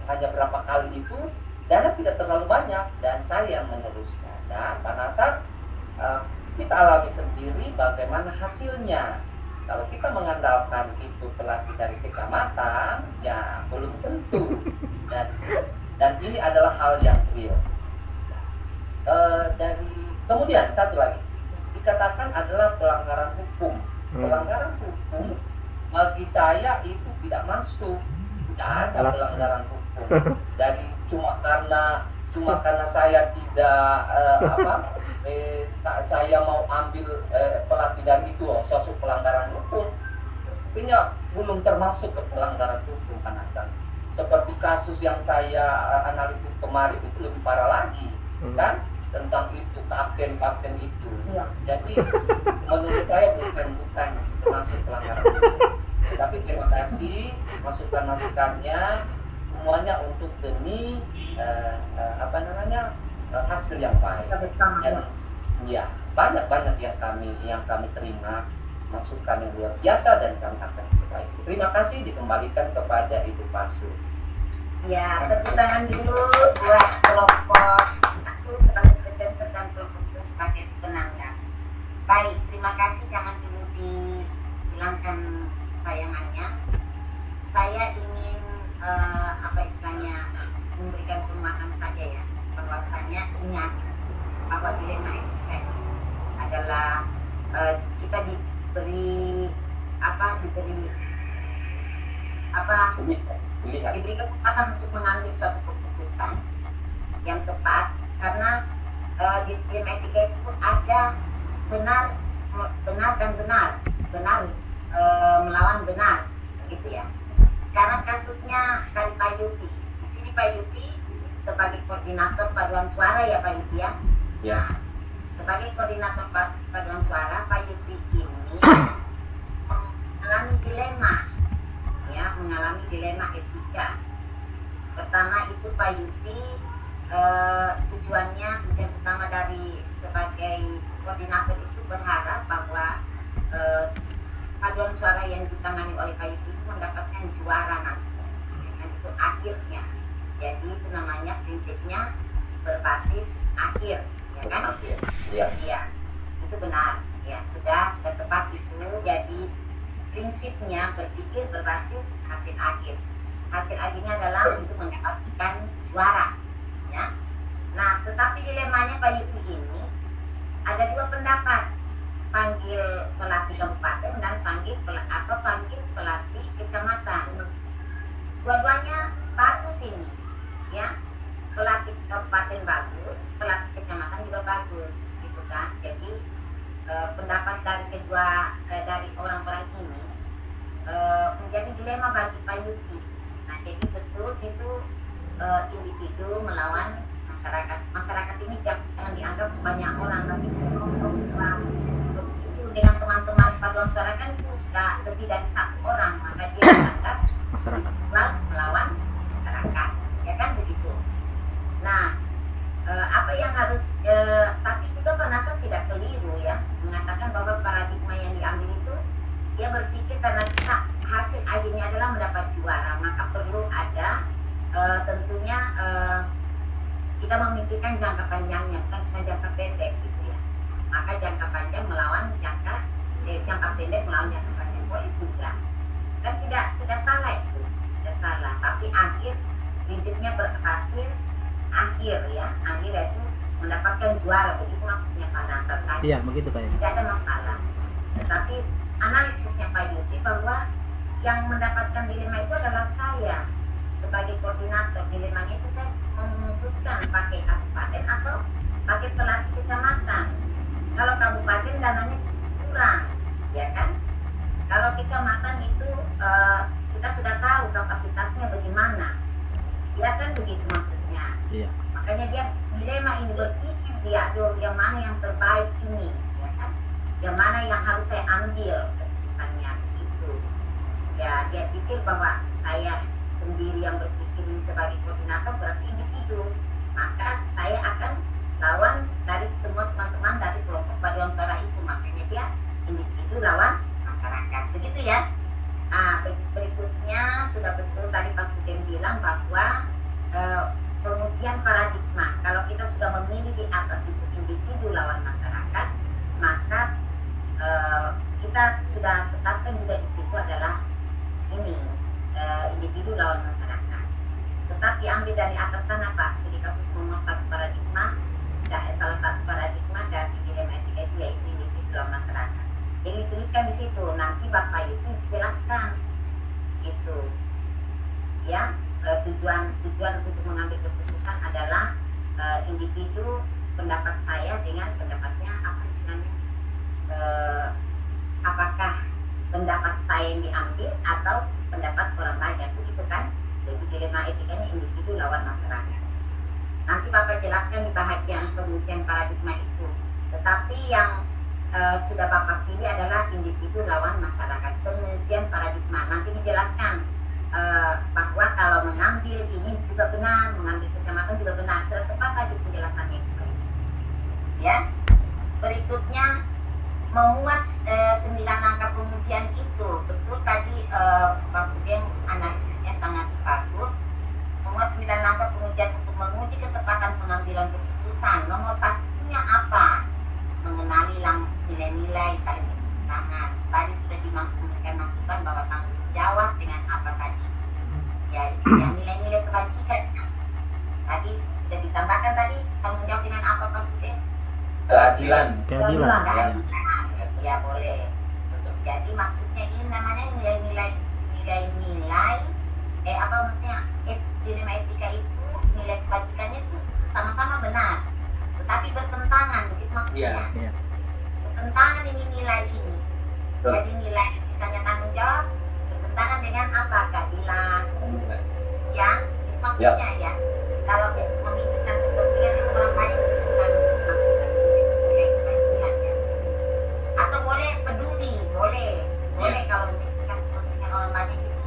hanya berapa kali itu dana tidak terlalu banyak, dan saya yang meneruskan. Dan Pak Nasar, kita alami sendiri bagaimana hasilnya. Kalau kita mengandalkan itu pelatih dari kecamatan, ya belum tentu. Dan ini adalah hal yang real. Kemudian satu lagi dikatakan adalah pelanggaran hukum. Pelanggaran hukum bagi saya itu tidak masuk. Tidak ada pelanggaran hukum. Dari cuma karena saya tidak saya mau ambil pelatih dari itu suatu pelanggaran hukum. Artinya belum termasuk ke pelanggaran hukum Anasan. Seperti kasus yang saya analisis kemarin itu lebih parah lagi, kan? Tentang itu kapten itu. Iya. Jadi menurut saya bukan termasuk pelanggaran hukum. Tapi terima kasih masukan-masukannya semuanya untuk demi hasil yang baik. Kita bersama, Dan, ya banyak yang kami terima masukan yang luar biasa dan kami akan perbaiki. Terima kasih, dikembalikan kepada Ibu Pasu. Ya, tepuk tangan dulu buat kelompok aku sebagai presenter dan kelompok itu sebagai penangga. Baik, terima kasih. Jangan dulu dihilangkan tayangannya. Saya ingin memberikan pemahaman saja ya, bahwasanya ingat bahwa dilema etika adalah kita diberi kesempatan untuk mengambil suatu keputusan yang tepat, karena di dilema etika itu ada benar dan benar melawan benar, begitu ya. Sekarang kasusnya dari Pak Yuti. Di sini Pak Yuti sebagai koordinator paduan suara ya Pak Yuti ya. Ya. Sebagai koordinator paduan suara, Pak Yuti ini mengalami dilema etika. Pertama itu Pak Yuti tujuan utama dari sebagai koordinator itu berharap bahwa paduan suara yang ditangani oleh Pak Yuti itu mendapatkan juara nanti. Dan itu akhirnya. Jadi itu namanya prinsipnya berbasis akhir, ya kan? Iya. Iya. Itu benar. Ya, sudah tepat itu. Jadi prinsipnya berpikir berbasis hasil akhir. Hasil akhirnya adalah untuk mendapatkan juara, ya. Nah, tetapi dilemanya Pak Yuti ini ada dua pendapat, panggil pelatih kabupaten dan panggil pelatih kecamatan. Dua-duanya bagus ini, ya. Pelatih kabupaten bagus, pelatih kecamatan juga bagus, gitu kan. Jadi pendapat dari orang-orang ini menjadi dilema bagi Pak Yuti. Nah, jadi betul itu individu melawan masyarakat. Masyarakat ini jangan dianggap banyak orang, tapi itu dengan teman-teman paduan suara kan itu sudah lebih dari satu orang, maka dia dianggap Masyarakat. melawan masyarakat, ya kan begitu. Nah, apa yang harus tapi juga Pak Nasar tidak keliru ya mengatakan bahwa paradigma yang diambil itu dia berpikir karena hasil akhirnya adalah mendapat juara, maka perlu ada tentunya kita memikirkan jangka panjangnya, bukan cuma jangka pendek gitu ya. Maka jangka panjang melawan jangka pendek melawan jangka panjang boleh juga, kan tidak salah itu, tidak salah. Tapi akhir prinsipnya berhasil akhir ya, akhir itu mendapatkan juara, begitu maksudnya Pak Nasar tadi. Iya, begitu Pak. Tidak ada masalah. Tetapi analisisnya Pak Yuti bahwa yang mendapatkan dilema itu adalah saya sebagai koordinator. Dilemanya itu saya memutuskan pakai kabupaten atau pakai pelatih kecamatan. Kalau kabupaten dananya kurang, ya kan? Kalau kecamatan itu kita sudah tahu kapasitasnya bagaimana, ya kan begitu maksudnya. Iya. Makanya dia dilema ini, berpikir dia yang mana yang terbaik ini, ya kan? Yang mana yang harus saya ambil keputusannya itu. Ya, dia pikir bahwa saya sendiri yang berpikir ini sebagai koordinator berarti individu, maka saya akan lawan dari semua teman-teman dari kelompok paduan suara itu. Makanya dia individu lawan masyarakat, begitu ya. Nah, berikutnya sudah betul tadi Pak Sugeng bilang bahwa pengujian paradigma, kalau kita sudah memilih di atas itu individu lawan masyarakat, maka kita sudah tetapkan juga di situ adalah ini individu lawan masyarakat. Tetap diambil dari atas sana Pak, jadi kasus nomor satu paradigma, salah satu paradigma dari dilema etika itu yaitu individu lawan masyarakat. Jadi dituliskan di situ, nanti Bapak itu dijelaskan itu, ya. Tujuan untuk mengambil keputusan adalah individu pendapat saya dengan pendapatnya apa istilahnya, apakah pendapat saya yang diambil atau pendapat orang banyak, begitu kan? Jadi dilema etikanya individu lawan masyarakat. Nanti Bapak jelaskan di bahagian pengujian paradigma itu. Tetapi yang sudah Bapak pilih adalah individu lawan masyarakat, pengujian paradigma. Nanti dijelaskan bahwa kalau mengambil ini juga benar, mengambil kecamatan juga benar. Sudah tepat tadi penjelasannya itu. Ya. Berikutnya memuat 9 langkah pengujian itu. Betul tadi Pak Sugeng analisisnya sangat bagus. Memuat 9 langkah pengujian untuk menguji ketepatan pengambilan keputusan. Nomor satunya apa? Mengenali nilai-nilai saling bertentangan. Tadi sudah memberikan masukan bahwa tanggung jawab dengan apa tadi? Ya, yang nilai-nilai kebajikan. Tadi sudah ditambahkan tadi tanggung jawab dengan apa Pak Sugeng? Keadilan. Keadilan. Ya boleh. Jadi maksudnya ini namanya nilai-nilai apa maksudnya dilema etika itu nilai kebajikannya itu sama-sama benar, tetapi bertentangan, begitu maksudnya. Iya. Bertentangan ini nilai ini. Jadi nilai misalnya tanggung jawab bertentangan dengan apa? Keadilan. Ya, itu maksudnya ya. Kalau memikirkan kepentingan orang banyak bukan maksudnya nilai kebajikan ya. Atau boleh peduli, boleh kalau memikirkan kepentingan orang banyak itu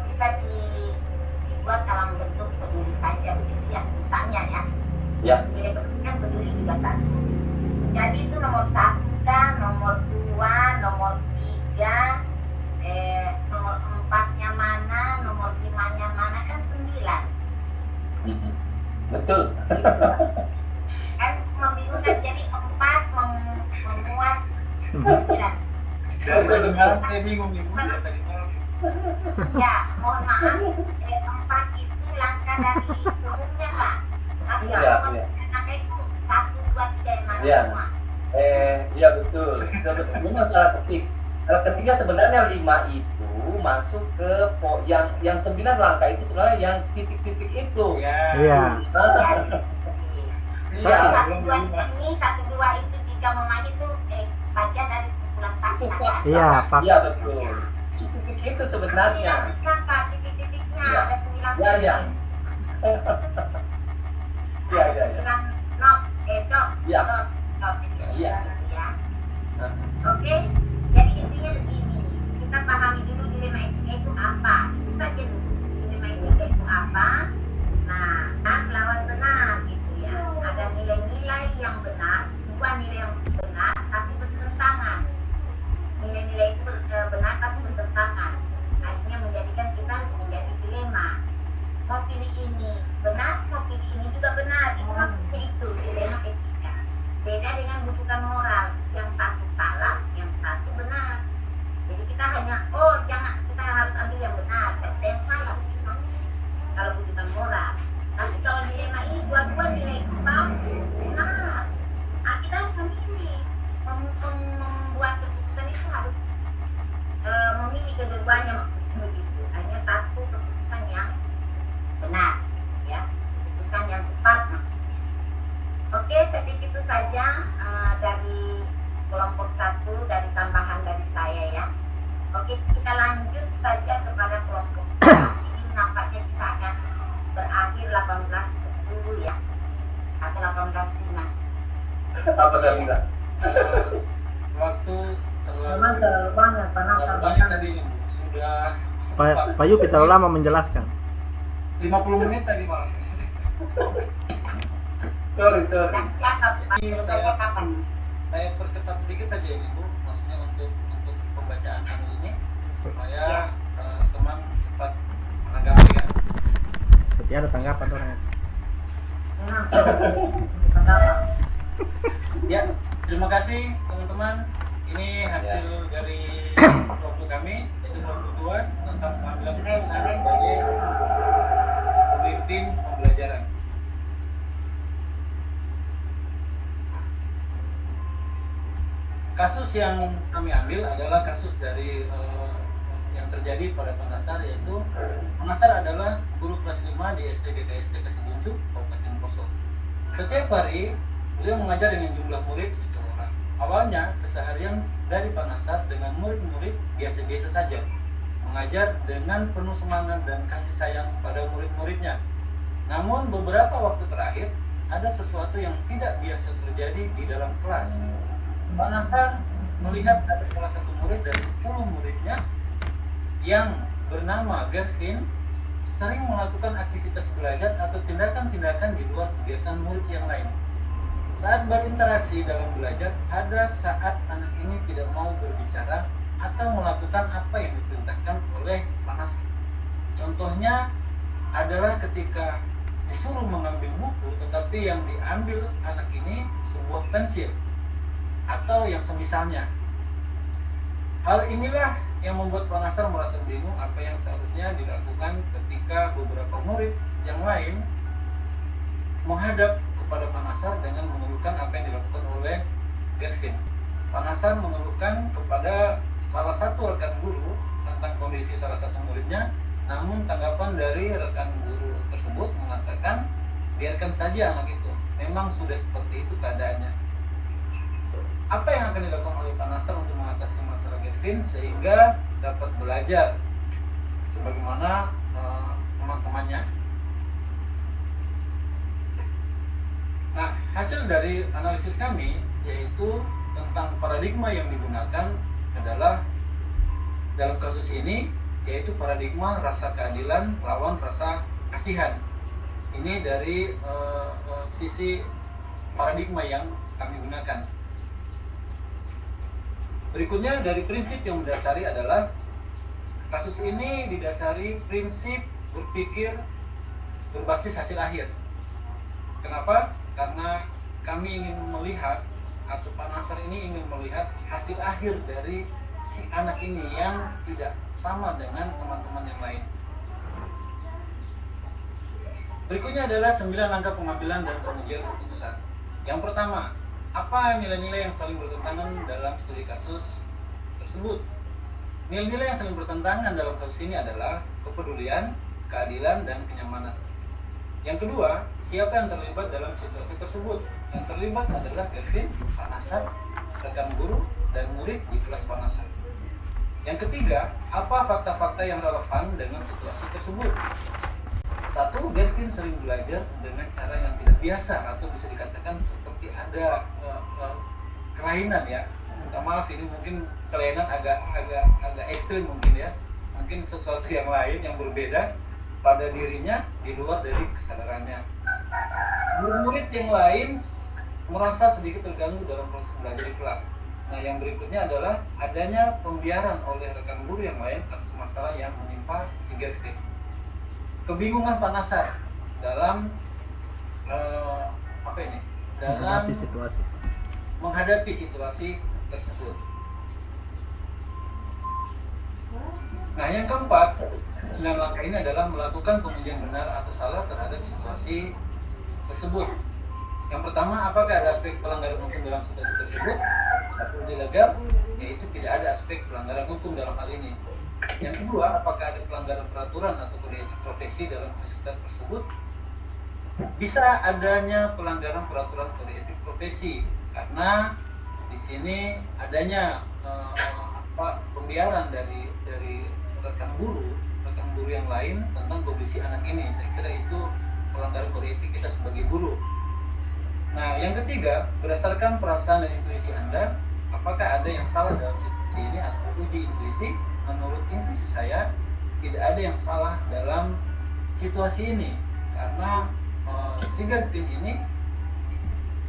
bisa dibuat dalam bentuk peduli saja begitu ya, misalnya ya. Ya. Nilai kepentingan peduli juga satu. Jadi itu nomor 1 dan nomor 2, nomor 3, nomor 4-nya mana, nomor 5-nya mana, kan 9. Betul. Kan membingungkan, jadi 4 memuat 9. Dari kedengaran saya bingung nih Bu, dari tadi malam. Ya, mohon maaf, 4 itu langkah dari umumnya Pak. Tapi Iya, kalau iya. langkah itu 1, 2, 3 yang mana Iya. semua? Iya betul. Sebetulnya salah ketik. Salah ketiknya sebenarnya 5 itu masuk ke yang 9 langkah itu sebenarnya yang titik-titik itu. Iya. Iya. 1, 2 di sini, 1, 2 itu jika memang itu bagian dari kumpulan fakta kan? Iya, Pak. Iya betul. Titik itu sebenarnya. Kan Pak, titik-titiknya Iya. ada 9 Iya, iya. titik. Iya, Ada iya, iya. 9 dot. Iya. Dot. Iya. Ya. Nah, Oke, jadi intinya begini, kita pahami dulu dilema etika itu apa. Itu saja dulu, dilema etika itu apa. Nah, lawan benar gitu ya. Ada nilai-nilai yang benar, 2 nilai yang benar tapi bertentangan. Nilai-nilai itu benar tapi bertentangan. Akhirnya menjadikan kita menjadi dilema. Mau pilih ini benar, mau pilih ini juga benar. Itu maksudnya itu dilema etika. Beda dengan rujukan moral, yang satu salah, yang satu benar. Jadi kita hanya jangan, kita harus ambil yang benar, saya yang salah. Kalau rujukan moral. Tapi kalau dilema ini dua-dua nilai itu bagus, benar. Nah, kita harus memilih, membuat keputusan itu harus memilih kedua-duanya, maksudnya begitu. Hanya satu keputusan yang benar, ya, keputusan yang tepat maksudnya. Oke, saya pikir itu saja dari kelompok 1, dari tambahan dari saya ya. Oke, kita lanjut saja kepada kelompok 2. Ini nampaknya kita akan berakhir 18.10 ya, atau 18.5. apa saya bilang? Waktu Memang terlalu banyak terlalu banyak tadi ini Bu. Sudah Pak Yupi terlalu lama menjelaskan. 50 menit tadi malam. Sorry. Dan siapa Pak? Selesainya kapan? Saya percepat sedikit saja ini Bu, maksudnya untuk pembacaan ini supaya teman cepat menanggapi kan. Seperti ada tanggapan tuh. Memang pendapat. Ya, terima kasih teman-teman. Ini hasil dari kelompok kami, yaitu kelompok 2 tentang pengambilan keputusan sebagai pemimpin pembelajaran. Kasus yang kami ambil adalah kasus dari yang terjadi pada Pak Nasar, yaitu Pak Nasar adalah guru kelas 5 di SD GKSD Kasibuncu, Kabupaten Poso. Setiap hari beliau mengajar dengan jumlah murid 10 orang. Awalnya, keseharian dari Pak Nasar dengan murid-murid biasa-biasa saja, mengajar dengan penuh semangat dan kasih sayang pada murid-muridnya. Namun beberapa waktu terakhir, ada sesuatu yang tidak biasa terjadi di dalam kelas. Pak Nasar melihat ada salah satu murid dari 10 muridnya yang bernama Gavin sering melakukan aktivitas belajar atau tindakan-tindakan di luar kebiasaan murid yang lain. Saat berinteraksi dalam belajar, ada saat anak ini tidak mau berbicara atau melakukan apa yang diperintahkan oleh Pak Nasar. Contohnya adalah ketika disuruh mengambil buku, tetapi yang diambil anak ini sebuah pensil atau yang semisalnya. Hal inilah yang membuat Pak Nasar merasa bingung apa yang seharusnya dilakukan ketika beberapa murid yang lain menghadap kepada Pak Nasar dengan mengeluhkan apa yang dilakukan oleh Gavin. Pak Nasar mengeluhkan kepada salah satu rekan guru tentang kondisi salah satu muridnya, namun tanggapan dari rekan guru tersebut mengatakan, biarkan saja anak itu, memang sudah seperti itu keadaannya. Apa yang akan dilakukan oleh Pak Nasar untuk mengatasi masalah Gavin sehingga dapat belajar sebagaimana teman-temannya? Nah, hasil dari analisis kami yaitu tentang paradigma yang digunakan adalah dalam kasus ini yaitu paradigma rasa keadilan lawan rasa kasihan. Ini dari sisi paradigma yang kami gunakan. Berikutnya dari prinsip yang mendasari adalah kasus ini didasari prinsip berpikir berbasis hasil akhir. Kenapa? Karena kami ingin melihat atau Pak Nasar ini ingin melihat hasil akhir dari si anak ini yang tidak sama dengan teman-teman yang lain. Berikutnya adalah 9 langkah pengambilan dan pengujian keputusan. Yang pertama, apa nilai-nilai yang saling bertentangan dalam studi kasus tersebut? Nilai-nilai yang saling bertentangan dalam kasus ini adalah kepedulian, keadilan, dan kenyamanan. Yang kedua, siapa yang terlibat dalam situasi tersebut? Yang terlibat adalah Gavin, Pak Nasar, rekan guru, dan murid di kelas Pak Nasar. Yang ketiga, apa fakta-fakta yang relevan dengan situasi tersebut? Satu, Gavin sering belajar dengan cara yang tidak biasa atau bisa dikatakan seperti ada kelainan ya. Minta maaf, ini mungkin kelainan agak ekstrim mungkin ya. Mungkin sesuatu yang lain yang berbeda pada dirinya di luar dari kesadarannya. Murid yang lain merasa sedikit terganggu dalam proses belajar di kelas. Nah, yang berikutnya adalah adanya pembiaran oleh rekan guru yang lain atas masalah yang menimpa si Gavin. Kebingungan Pak Nasar dalam menghadapi situasi tersebut. Nah, yang keempat, dan langkah ini adalah melakukan pengujian benar atau salah terhadap situasi tersebut. Yang pertama, apakah ada aspek pelanggaran hukum dalam situasi tersebut? Atau ilegal, yaitu tidak ada aspek pelanggaran hukum dalam hal ini. Yang kedua, apakah ada pelanggaran peraturan atau kode etik profesi dalam kasus tersebut? Bisa adanya pelanggaran peraturan kode etik profesi karena di sini adanya pembiaran dari rekan guru yang lain tentang kondisi anak ini. Saya kira itu pelanggaran kode etik kita sebagai guru. Nah, yang ketiga, berdasarkan perasaan dan intuisi Anda, apakah ada yang salah dalam situasi ini atau uji intuisi? Menurut intuisi saya, tidak ada yang salah dalam situasi ini karena si Gavin ini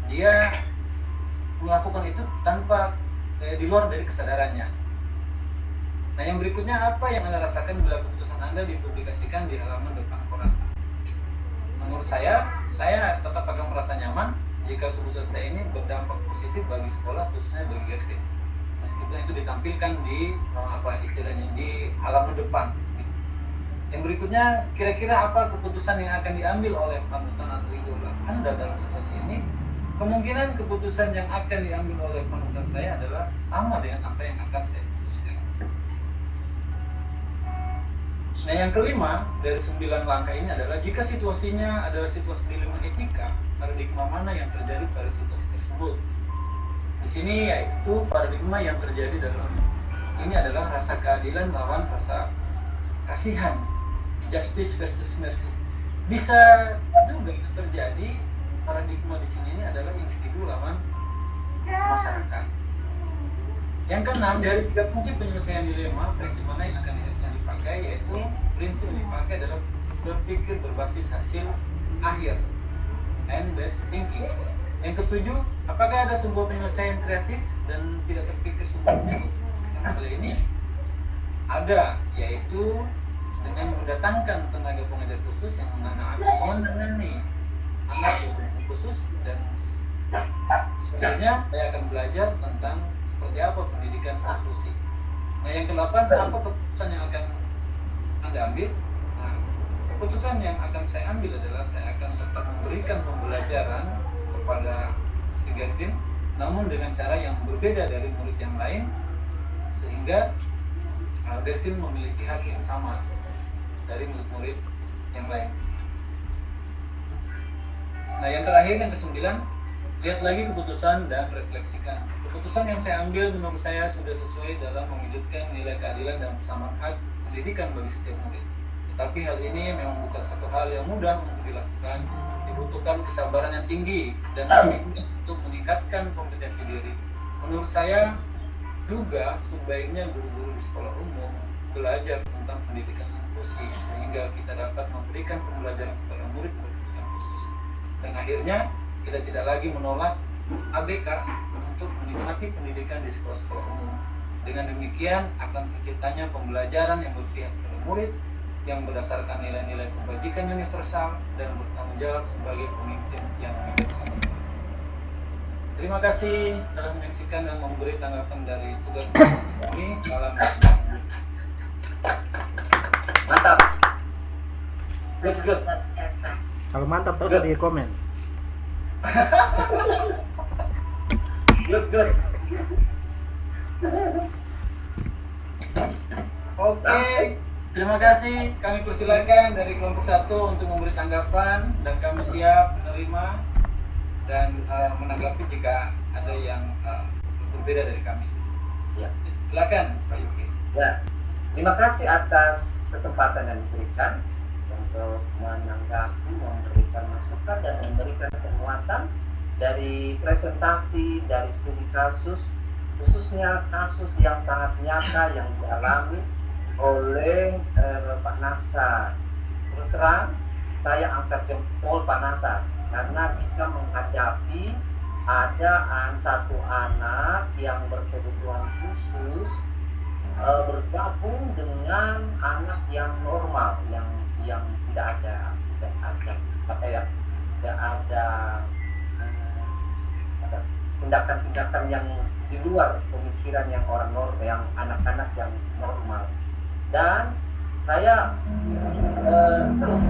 dia melakukan itu tanpa di luar dari kesadarannya. Nah, yang berikutnya, apa yang Anda rasakan bila keputusan Anda dipublikasikan di halaman depan koran? Menurut saya tetap akan merasa nyaman jika keputusan saya ini berdampak positif bagi sekolah, khususnya bagi Gavin. Meskipun itu ditampilkan di istilahnya di halaman depan. Yang berikutnya, kira-kira apa keputusan yang akan diambil oleh panutan atau idola Anda dalam situasi ini? Kemungkinan keputusan yang akan diambil oleh panutan saya adalah sama dengan apa yang akan saya putuskan. Nah, yang kelima dari 9 langkah ini adalah jika situasinya adalah situasi dilema etika, paradigma mana yang terjadi pada situasi tersebut? Di sini yaitu paradigma yang terjadi dalam ini adalah rasa keadilan lawan rasa kasihan, justice versus mercy. Bisa juga terjadi paradigma di sini ini adalah individu lawan masyarakat. Yang keenam, dari 3 prinsip penyelesaian dilema, prinsip mana yang akan dipakai, yaitu prinsip yang dipakai adalah berpikir berbasis hasil akhir, and based thinking. Yang ketujuh, apakah ada sebuah penyelesaian kreatif dan tidak terpikir sebelumnya? Yang kali ini ada, yaitu dengan mendatangkan tenaga pengajar khusus yang menangani anak berkebutuhan khusus, dan sebenarnya saya akan belajar tentang seperti apa pendidikan inklusi. Nah, yang ke-8, apa keputusan yang akan Anda ambil? Nah, keputusan yang akan saya ambil adalah saya akan tetap memberikan pembelajaran kepada si Gavin, namun dengan cara yang berbeda dari murid yang lain, sehingga Gavin memiliki hak yang sama dari murid-murid yang lain. Nah, yang terakhir, yang ke-9, lihat lagi keputusan dan refleksikan. Keputusan yang saya ambil menurut saya sudah sesuai dalam mewujudkan nilai keadilan dan persamaan hak pendidikan bagi setiap murid. Tetapi hal ini memang bukan satu hal yang mudah untuk dilakukan. Dibutuhkan kesabaran yang tinggi dan komitmen untuk meningkatkan kompetensi diri. Menurut saya juga sebaiknya guru-guru di sekolah umum belajar tentang pendidikan inklusi sehingga kita dapat memberikan pembelajaran kepada murid-murid yang khusus. Dan akhirnya kita tidak lagi menolak ABK untuk menikmati pendidikan di sekolah-sekolah umum. Dengan demikian akan terciptanya pembelajaran yang berpihak pada murid, yang berdasarkan nilai-nilai kebajikan universal dan bertanggung jawab sebagai pemimpin yang bijaksana. Terima kasih telah menyaksikan dan memberi tanggapan dari tugas ini. Salam. Mantap. Good. Luar biasa. Kalau mantap tak usah di komen. Good. Oke, terima kasih. Kami persilakan dari kelompok 1 untuk memberi tanggapan, dan kami siap menerima dan menanggapi jika ada yang berbeda dari kami. Ya. Silakan Pak Yuki. Ya, terima kasih atas kesempatan yang diberikan untuk menanggapi, memberikan masukan dan memberikan penguatan dari presentasi dari studi kasus, khususnya kasus yang sangat nyata yang dialami oleh Pak Nasar. Terus terang, saya angkat jempol Pak Nasar karena bisa menghadapi ada satu anak yang berkebutuhan khusus bergabung dengan anak yang normal, yang tidak ada tindakan-tindakan yang di luar pemikiran yang orang normal, yang anak-anak yang normal. Dan saya terus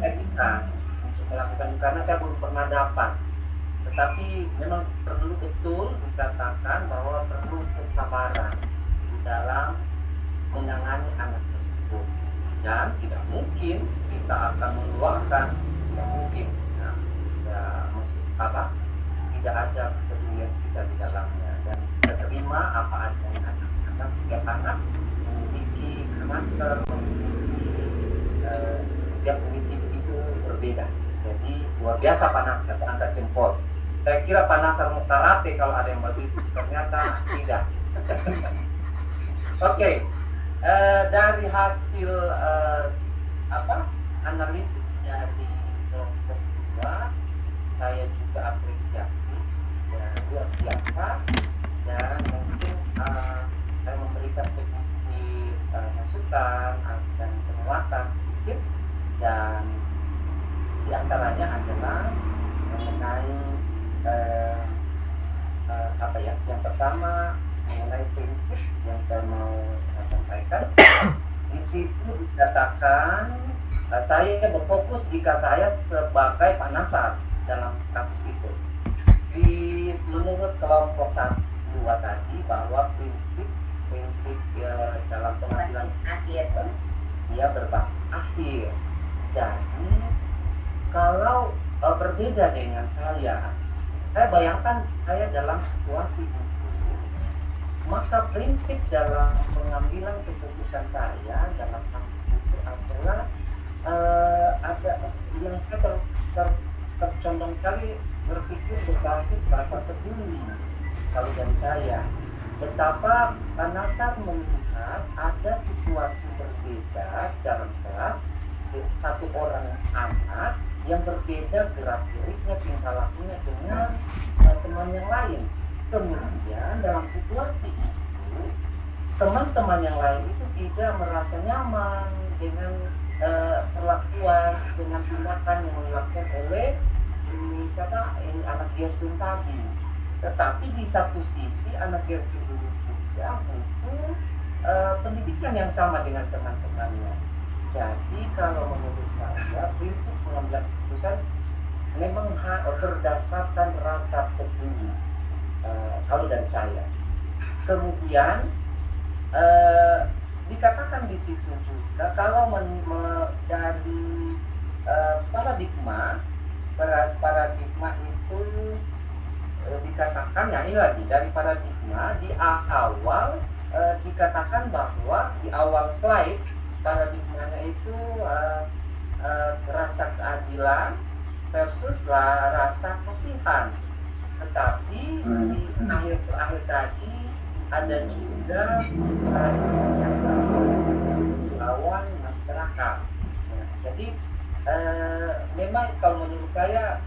etika untuk melakukan, karena saya belum pernah dapat. Tetapi memang perlu betul dikatakan bahwa perlu kesabaran di dalam menangani anak tersebut, dan tidak mungkin kita akan mengeluarkan, tidak mungkin tidak ada kepedulian kita di dalamnya, dan kita terima apa adanya. Anak setiap anak memiliki karakter, setiap individu berbeda. Jadi luar biasa Pak Nasar, angkat jempol. Saya kira Pak Nasar mau karate kalau ada yang begitu, ternyata tidak. Oke. Dari hasil analisisnya di kelompok 2, saya juga apresiasi dan luar biasa, dan mungkin saya memberikan sedikit masukan dan penguatan sedikit, dan diantaranya adalah mengenai yang pertama mengenai prinsip yang saya mau sampaikan. Di situ dikatakan saya berfokus jika saya sebagai Pak Nasar dalam kasus itu. Menurut kelompok 2 tadi bahwa prinsip dalam pengadilan Akhir. dia berbasis akhir. Jadi kalau berbeda dengan saya Saya bayangkan saya dalam situasi itu, maka prinsip dalam pengambilan keputusan saya dalam kasus itu adalah ada yang saya tercondong sekali berpikir berbasis rasa peduli. Kalau dari saya, betapa Panasar melihat ada situasi berbeda dalam kelas satu orang anak yang berbeda gerak-geriknya, tingkah lakunya dengan teman yang lain. Kemudian dalam situasi itu, teman-teman yang lain itu tidak merasa nyaman dengan perlakuan, dengan tindakan yang dilakukan oleh ini anak Gersun tadi. Tetapi di satu sisi anak Gersun juga butuh pendidikan yang sama dengan teman-temannya. Jadi kalau menurut saya prinsip pengambilan keputusan memang berdasarkan rasa peduli. Kalau dari saya. Kemudian dikatakan di situ juga kalau dari paradigma itu dikatakan, ya ini lagi dari paradigma di awal dikatakan bahwa di awal slide paradigmanya itu rasa keadilan versus rasa kasihan. Tetapi di akhir tadi ada juga yang lawan masyarakat. Jadi memang kalau menurut saya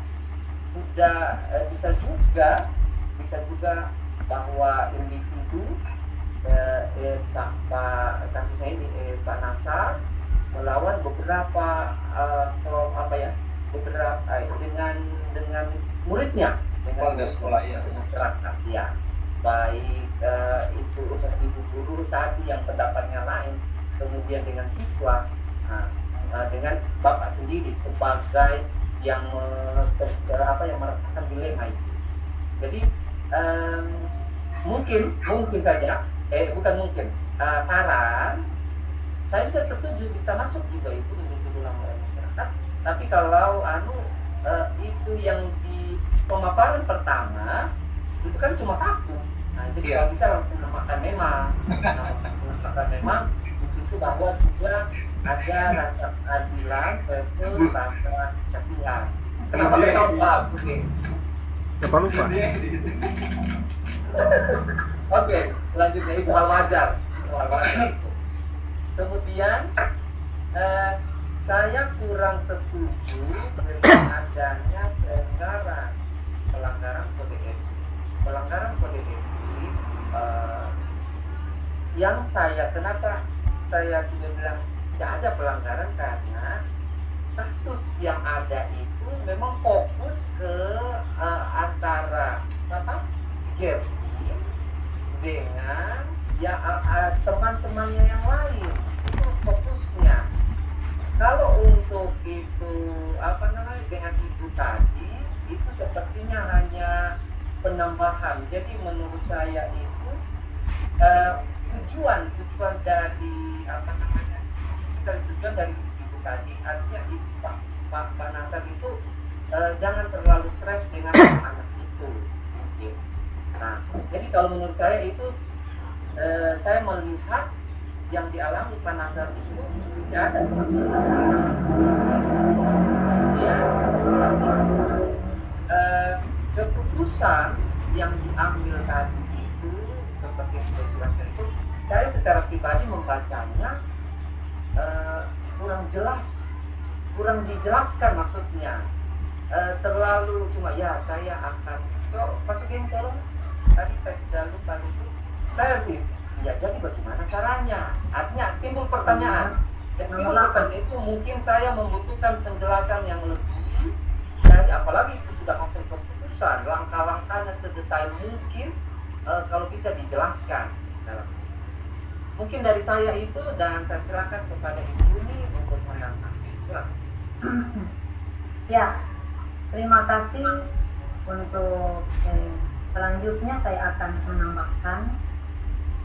sudah bisa juga bahwa individu kasusnya ini Pak Nasar melawan beberapa dengan muridnya, dengan sekolah ya, masyarakat ya, baik itu ibu guru tadi yang pendapatnya lain, kemudian dengan siswa, dengan bapak sendiri sebagai yang merasakan dilema itu. Jadi mungkin saja saran saya juga setuju bisa masuk juga itu individu oleh masyarakat. Tapi kalau itu yang di pemaparan pertama itu kan cuma satu. Nah itu kalau bisa langsung namakan memang itu bahwa juga ada rasa keadilan versus rasa kasihan. Kenapa saya lupa? Lupa. Oke, selanjutnya itu hal wajar. Kemudian saya kurang setuju dengan adanya pelanggaran kode etik. Pelanggaran kode etik yang kenapa saya juga bilang tidak ada pelanggaran, karena kasus yang ada itu memang fokus ke antara Gerti dengan teman-temannya yang lain, itu fokusnya. Kalau untuk itu dengan ibu tadi itu sepertinya hanya penambahan. Jadi menurut saya itu tujuan dari tujuan dari ibu tadi, artinya Pak Nasar itu jangan terlalu stres dengan anak itu. Mungkin. Nah, jadi kalau menurut saya itu saya melihat yang dialami Pak Nasar itu tidak ada keputusan yang diambil tadi itu seperti yang saya jelaskan itu, saya secara pribadi membacanya kurang dijelaskan maksudnya, terlalu cuma ya saya akan masukin tolong tadi saya sudah lupa itu saya ya jadi bagaimana caranya, artinya timbul pertanyaan. Itu mungkin saya membutuhkan penjelasan yang lebih dari, apalagi itu sudah hasil keputusan, langkah-langkahnya sedetail mungkin kalau bisa dijelaskan. Mungkin dari saya itu, dan saya serahkan kepada Ibu Yuni untuk menanggapi. Ya, terima kasih. Untuk selanjutnya saya akan menambahkan,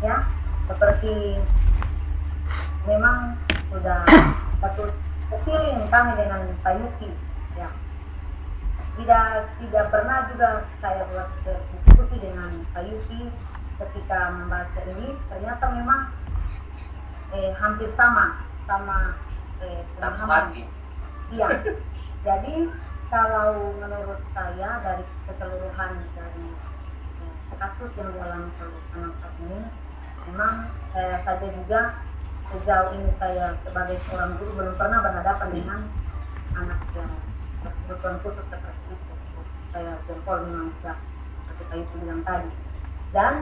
ya, seperti memang sudah satu feeling kami dengan Pak Yuki, ya. tidak pernah juga saya buat diskusi dengan Pak Yuki ketika membaca ini, ternyata memang hampir sama pemahaman. Iya. Jadi kalau menurut saya dari keseluruhan dari kasus yang dialami oleh anak ini, memang saya saja juga sejauh ini saya sebagai seorang guru belum pernah berhadapan dengan anak yang berkebutuhan khusus seperti itu. Saya jempol memang sudah seperti itu bilang tadi. Dan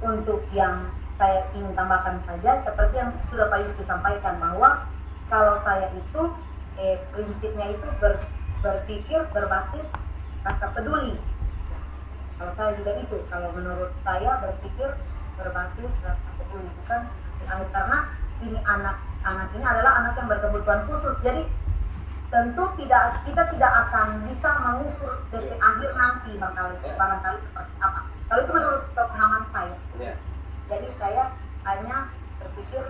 untuk yang saya ingin tambahkan saja, seperti yang sudah Pak Yuki sampaikan, bahwa kalau saya itu prinsipnya itu berpikir berbasis rasa peduli. Kalau saya juga itu, kalau menurut saya berpikir berbasis rasa peduli, bukan karena ini anak ini adalah anak yang berkebutuhan khusus. Jadi tentu kita tidak akan bisa mengukur dari akhir nanti barangkali seperti apa. Kalau itu menurut pemahaman saya. Jadi saya hanya berpikir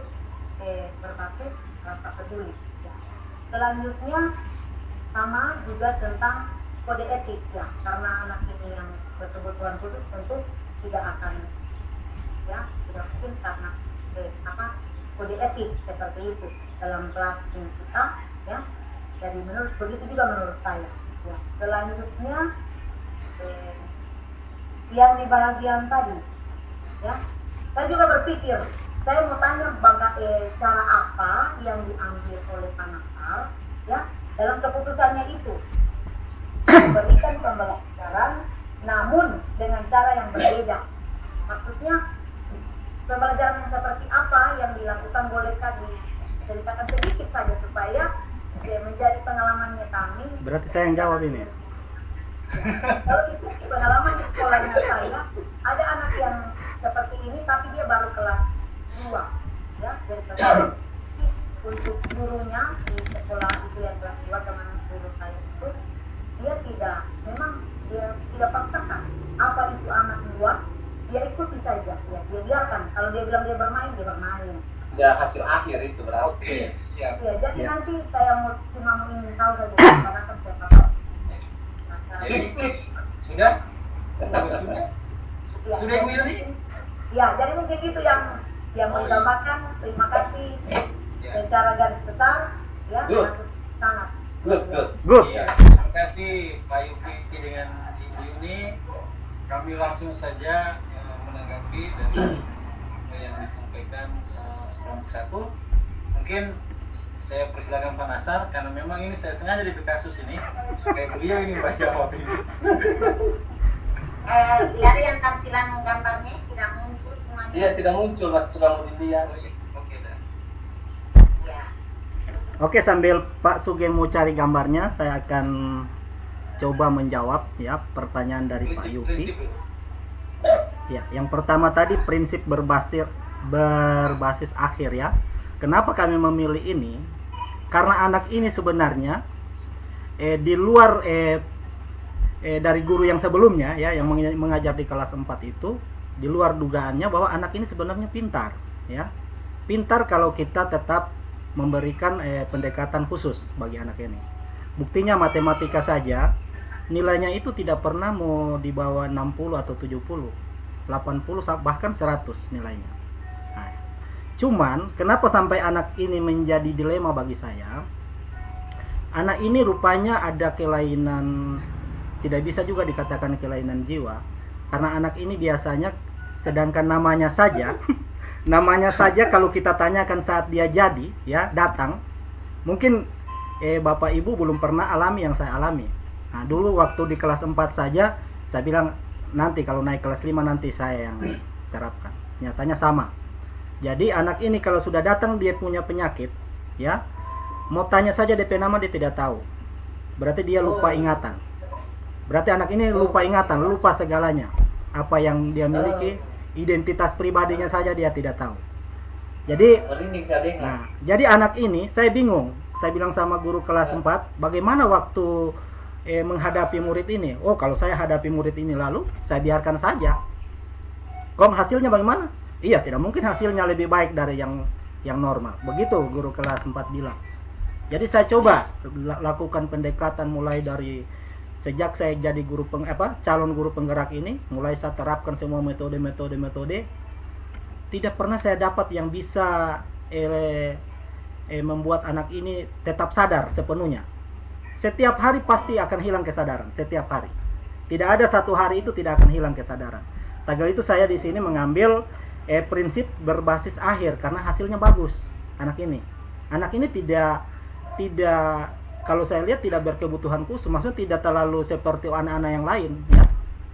berbasis rasa peduli. Ya. Selanjutnya sama juga tentang kode etik, ya, karena anak ini yang berkebutuhan khusus tentu tidak akan, ya, tidak mungkin karena kode etik seperti itu dalam kelas ini kita, ya. Jadi begitu juga menurut saya. Ya. Selanjutnya yang di bagian tadi, ya, saya juga berpikir, saya mau tanya cara apa yang diambil oleh Pak Nakal, ya, dalam keputusannya itu memberikan pembelajaran, namun dengan cara yang berbeda. Maksudnya pembelajaran yang seperti apa yang dilakukan, bolehkah diceritakan sedikit saja supaya menjadi pengalamannya kami. Berarti saya yang jawab ini. Kalau itu pengalaman di sekolahnya saya, ada anak yang seperti ini tapi dia baru kelas 2, ya, dari kelas untuk gurunya di sekolah itu yang kelas 2 teman guru saya itu, dia tidak paksakan apa itu anak 2, dia ikuti saja, ya, dia biarkan. Kalau dia bilang dia bermain, dia bermain. Ya, hasil akhir itu berarti. Ya, jadi nanti saya cuma ingin tahu saja karena kan saya tahu. Sudah? Sudah Ibu Yuni? Ya, jadi mungkin itu yang menambahkan. Terima kasih. Secara garis besar, ya, sangat. Good. Ya, terima kasih Pak Yuki dengan Ibu Yuni. Kami langsung saja menanggapi dari apa yang disampaikan kelompok 1. Mungkin saya persilakan Pak Nasar, karena memang ini saya sengaja di kasus ini supaya beliau ini Mas jawab ini. Dari yang tampilan gambarnya tidak muncul semuanya. Iya, tidak muncul, Mas, sudah mau dilihat. Oke, dah. Ya. Oke, sambil Pak Sugeng mau cari gambarnya, saya akan coba menjawab, ya, pertanyaan dari Pak Yuki. Ya, yang pertama tadi prinsip berbasis akhir, ya. Kenapa kami memilih ini? Karena anak ini sebenarnya di luar dari guru yang sebelumnya, ya, yang mengajar di kelas 4 itu, di luar dugaannya bahwa anak ini sebenarnya pintar, ya. Pintar kalau kita tetap memberikan pendekatan khusus bagi anak ini. Buktinya matematika saja nilainya itu tidak pernah mau di bawah 60 atau 70, 80 bahkan 100 nilainya. Nah, cuman kenapa sampai anak ini menjadi dilema bagi saya? Anak ini rupanya ada kelainan, tidak bisa juga dikatakan kelainan jiwa, karena anak ini biasanya, sedangkan namanya saja namanya saja kalau kita tanyakan saat dia jadi, ya, datang, mungkin Bapak Ibu belum pernah alami yang saya alami. Nah, dulu waktu di kelas 4 saja saya bilang nanti kalau naik kelas 5 nanti saya yang terapkan. Nyatanya sama. Jadi anak ini kalau sudah datang dia punya penyakit, ya, mau tanya saja DP nama dia tidak tahu. Berarti dia lupa ingatan. Berarti anak ini lupa ingatan, lupa segalanya. Apa yang dia miliki, identitas pribadinya saja dia tidak tahu. Jadi, nah, jadi anak ini saya bingung. Saya bilang sama guru kelas 4, bagaimana waktu menghadapi murid ini? Oh, kalau saya hadapi murid ini lalu saya biarkan saja. Kok hasilnya bagaimana? Iya, tidak mungkin hasilnya lebih baik dari yang normal. Begitu guru kelas 4 bilang. Jadi saya coba lakukan pendekatan mulai dari sejak saya jadi calon guru penggerak ini, mulai saya terapkan semua metode, tidak pernah saya dapat yang bisa membuat anak ini tetap sadar sepenuhnya. Setiap hari pasti akan hilang kesadaran, setiap hari. Tidak ada satu hari itu tidak akan hilang kesadaran. Tagal itu saya di sini mengambil prinsip berbasis akhir karena hasilnya bagus. Anak ini tidak kalau saya lihat tidak berkebutuhan khusus, maksudnya tidak terlalu seperti anak-anak yang lain ya.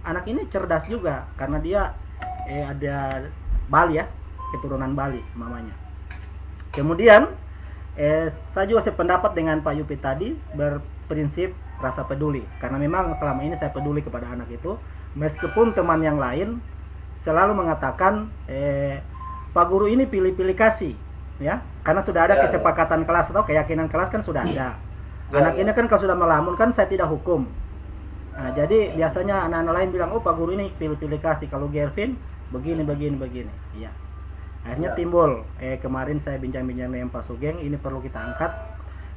Anak ini cerdas juga karena dia ada Bali ya, keturunan Bali mamanya. Kemudian saya juga sependapat dengan Pak Yupi tadi, berprinsip rasa peduli, karena memang selama ini saya peduli kepada anak itu, meskipun teman yang lain selalu mengatakan Pak Guru ini pilih-pilih kasih ya, karena sudah ada kesepakatan kelas atau keyakinan kelas kan sudah ada. Anak ini kan kalau sudah melamun kan saya tidak hukum. Nah, jadi biasanya anak-anak lain bilang, oh Pak Guru ini pilih-pilih kasih, kalau Gervin begini. Iya. Akhirnya timbul kemarin saya bincang-bincang dengan Pak Sugeng, ini perlu kita angkat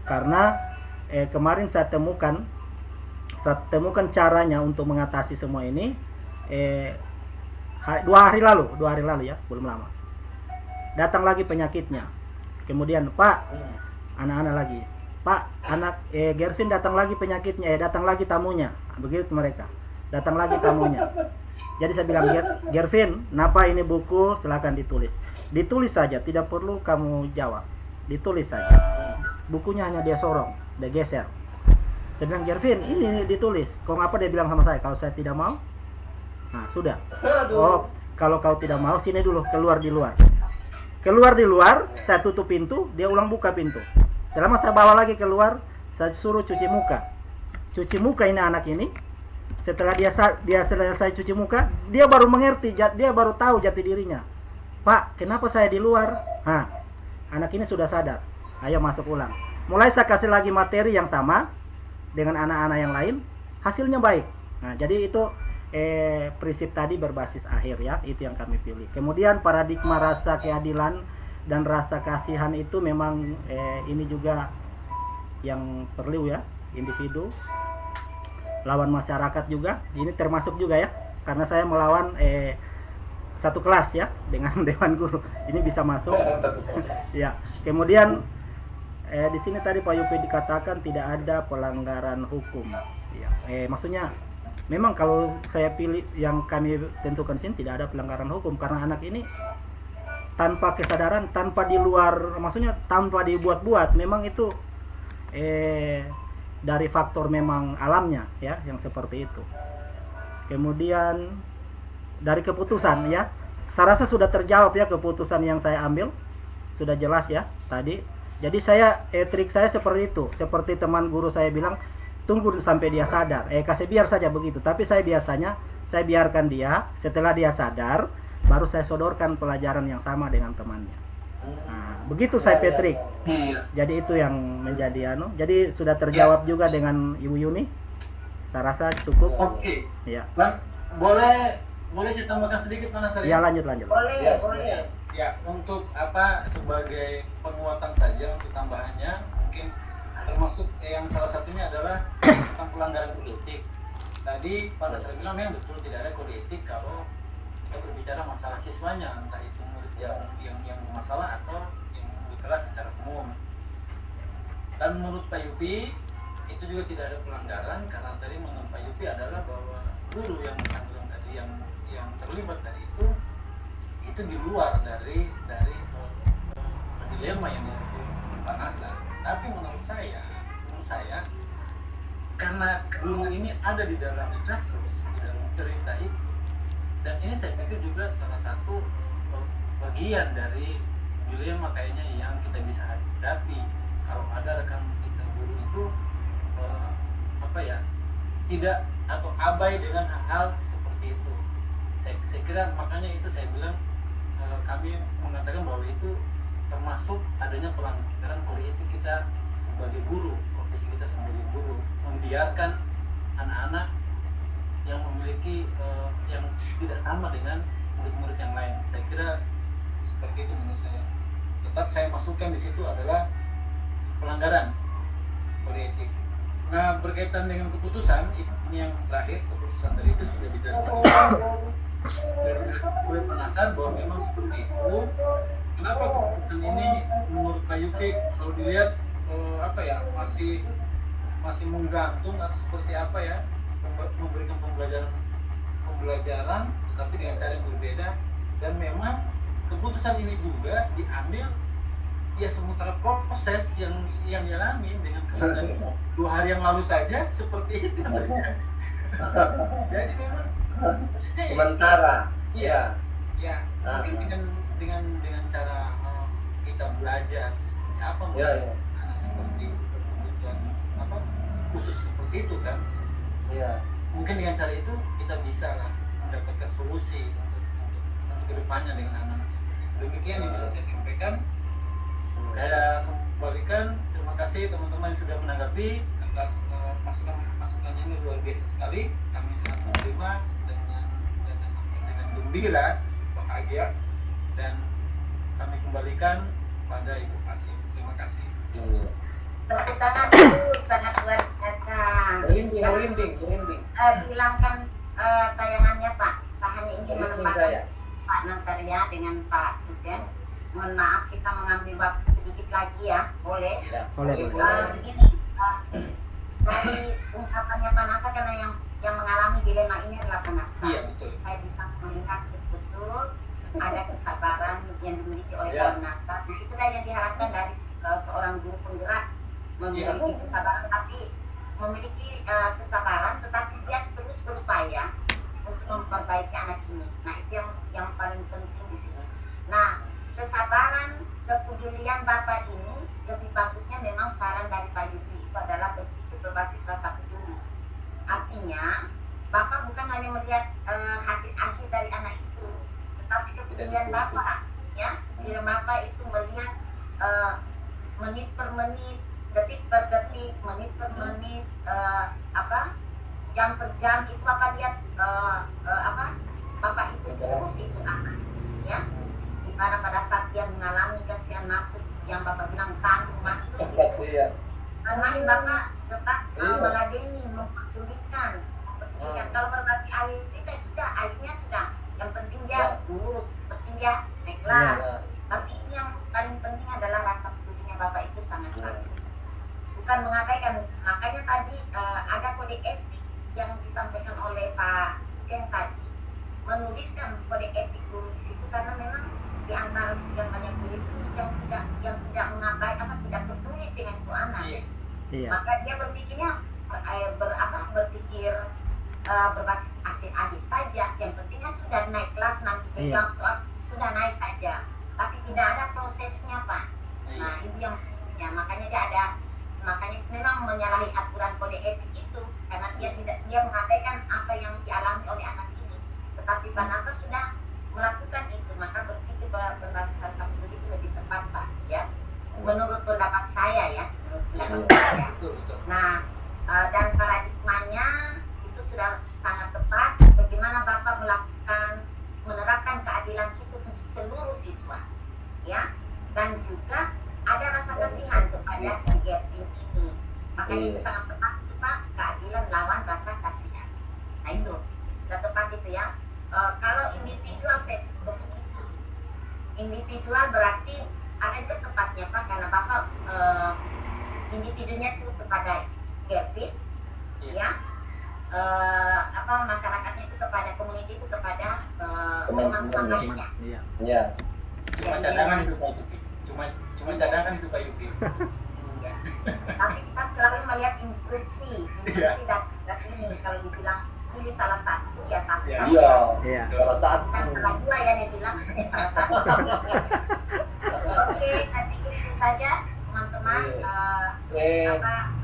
karena kemarin saya temukan caranya untuk mengatasi semua ini 2 hari lalu ya, belum lama. Datang lagi penyakitnya. Kemudian Pak, anak-anak lagi, Pak, anak Gervin datang lagi penyakitnya, datang lagi tamunya. Begitu mereka. Datang lagi tamunya. Jadi saya bilang, Gervin, kenapa ini buku? Silakan ditulis. Ditulis saja, tidak perlu kamu jawab. Ditulis saja. Bukunya hanya dia sorong, dia geser. Saya bilang, Gervin, ini ditulis. Kok ngapa dia bilang sama saya? Kalau saya tidak mau? Nah, sudah. Oh, kalau kau tidak mau, sini dulu, keluar di luar. Keluar di luar, saya tutup pintu, dia ulang buka pintu. Selama saya bawa lagi keluar, saya suruh cuci muka. Cuci muka ini anak ini. Setelah dia selesai cuci muka, dia baru mengerti, dia baru tahu jati dirinya. Pak, kenapa saya di luar? Nah, anak ini sudah sadar. Ayo masuk ulang. Mulai saya kasih lagi materi yang sama dengan anak-anak yang lain, hasilnya baik. Nah, jadi itu prinsip tadi berbasis akhir ya, itu yang kami pilih. Kemudian paradigma rasa keadilan dan rasa kasihan itu memang ini juga yang perlu ya, individu lawan masyarakat juga, ini termasuk juga ya, karena saya melawan satu kelas ya dengan Dewan Guru, ini bisa masuk ya. Kemudian di sini tadi Pak Yupi dikatakan tidak ada pelanggaran hukum ya. Maksudnya memang kalau saya pilih yang kami tentukan sini tidak ada pelanggaran hukum, karena anak ini tanpa kesadaran, tanpa di luar, maksudnya tanpa dibuat-buat, memang itu dari faktor memang alamnya ya, yang seperti itu. Kemudian dari keputusan ya, saya rasa sudah terjawab ya, keputusan yang saya ambil sudah jelas ya tadi. Jadi saya trik saya seperti itu, seperti teman guru saya bilang, tunggu sampai dia sadar, kasih biar saja begitu. Tapi saya biasanya saya biarkan dia, setelah dia sadar baru saya sodorkan pelajaran yang sama dengan temannya. Nah, begitu saya Patrick. Jadi itu yang menjadi jadi sudah terjawab juga dengan Ibu Yuni. Saya rasa cukup. Oke. Ya. Boleh saya tambahkan sedikit Mas Sari? Ya, lanjut. Boleh. Ya, untuk sebagai penguatan saja untuk tambahannya mungkin termasuk yang salah satunya adalah tentang pelanggaran kode etik. Tadi pada saya bilang memang betul tidak ada kode etik kalau kita berbicara masalah siswanya, entah itu murid yang masalah atau yang di kelas secara umum. Dan menurut Pak Yupi itu juga tidak ada pelanggaran, karena tadi menurut Pak Yupi adalah bahwa guru yang bersangkutan tadi yang terlibat tadi itu di luar dari dilema yang dilakukan Pak Nasar. Tapi menurut saya karena guru ini ada di dalam kasus, di dalam cerita itu, dan ini saya pikir juga salah satu bagian dari dilema kayaknya yang kita bisa hadapi kalau ada rekan kita guru itu tidak atau abai dengan hal-hal seperti itu. Saya kira makanya itu saya bilang kami mengatakan bahwa itu termasuk adanya pelanggaran kode etik kita sebagai guru, profesi kita sebagai guru, membiarkan anak-anak yang memiliki yang tidak sama dengan murid-murid yang lain. Saya kira seperti itu menurut saya. Tetap saya masukkan di situ adalah pelanggaran kode etik. Nah, berkaitan dengan keputusan, ini yang terakhir, keputusan tadi itu sudah dijelaskan oleh penasar bahwa memang seperti itu. Kenapa keputusan ini menurut Pak Yuki kalau dilihat apa ya, masih menggantung atau seperti apa ya, memberikan pembelajaran tetapi dengan cara yang berbeda, dan memang keputusan ini juga diambil ya sementara proses yang dialami dengan kesadaran 2 hari yang lalu saja seperti itu. Jadi memang prosesnya Sementara. iya ya mungkin dengan cara kita belajar seperti apa anak seperti kebutuhan apa khusus seperti itu kan. Iya. Mungkin dengan cara itu kita bisa lah mendapatkan solusi untuk kedepannya dengan anak-anak seperti itu. Demikian yang bisa saya sampaikan. Saya kembalikan, terima kasih teman-teman yang sudah menanggapi atas masukan-masukannya, ini luar biasa sekali. Kami sangat menerima dengan gembira, bahagia, dan kami kembalikan pada Ibu Asim. Terima kasih. Tepuk tangan itu sangat luar biasa. Merinding. Dihilangkan tayangannya Pak. Saya hanya ingin Merinding menempatkan saya. Pak Nasaria dengan Pak Sugeng. Mohon maaf kita mengambil waktu sedikit lagi ya, boleh? Ya. Boleh. Begini, dari ungkapannya Pak Nasar, karena yang mengalami dilema ini adalah Pak Nasar. Iya, betul. Saya bisa melihat betul ada kesabaran yang dimiliki oleh Ya. Pak Nasar. Nah, itulah yang diharapkan dari seorang guru penggerak, memiliki kesabaran, tapi memiliki kesabaran, tetapi dia terus berupaya untuk memperbaiki anak ini. Nah, itu yang paling penting di sini. Nah, kesabaran, kepedulian Bapak ini lebih bagusnya memang saran dari Pak Yuki itu adalah berpikir berbasis rasa peduli. Artinya Bapak bukan hanya melihat hasil akhir dari anak itu, tetapi kepedulian Bapak, ya, kepedulian Bapak itu melihat menit per menit, detik per detik, menit per menit, jam per jam itu Bapak lihat Bapak itu terus itu anak, ya. Dimana pada saat dia mengalami kasihan masuk yang Bapak bilang tamu masuk gitu. Karena Bapak tetap meladeni, mempedulikan. Kalau berbasis air kita sudah, airnya sudah. Yang penting dia lurus, penting dia naik kelas. Tapi ini yang paling penting adalah rasa pedulinya Bapak itu sangat bagus. Bukan mengabaikan. Makanya tadi ada kode etik yang disampaikan oleh Pak Sugeng tadi. Menuliskan kode etik guru di situ karena memang di antara sekian banyak guru itu yang tidak mengabaikan apa tidak peduli dengan itu anak. Iya. Maka dia berpikirnya berpikir berbasis hasil akhir saja. Yang pentingnya sudah naik kelas nanti jawab soal sudah naik saja. Tapi tidak ada prosesnya Pak. Nah itu yang makanya makanya memang menyalahi aturan kode etik itu karena dia mengabaikan apa yang dialami oleh anak ini. Tetapi Pak Nasar sudah melakukan itu, maka berpikir berbasis rasa peduli itu lebih tepat Pak, ya. Menurut pendapat saya ya, Nah, dan paradigmanya itu sudah sangat tepat. Bagaimana Bapak menerapkan keadilan itu untuk seluruh siswa, ya. Dan juga ada rasa kasihan kepada si Gervin ini. Makanya itu sangat tepat itu Pak, keadilan lawan rasa kasihan. Nah itu sudah tepat itu ya. Kalau individual versus community, individual berarti ada itu tempatnya Pak, karena Bapak individunya itu kepada Gervin, ya, masyarakatnya itu kepada community itu kepada teman-teman lainnya. Iya. Cuma cadangan itu Pak Yuki. Cuma cadangan itu Pak Yuki. Tapi kita selalu melihat instruksi dan ini kalau dibilang pilih salah satu ya satu saja. Iya. Salah satu. Kan salah dua ya dia bilang salah satu. Oke, saya pikir itu saja teman-teman.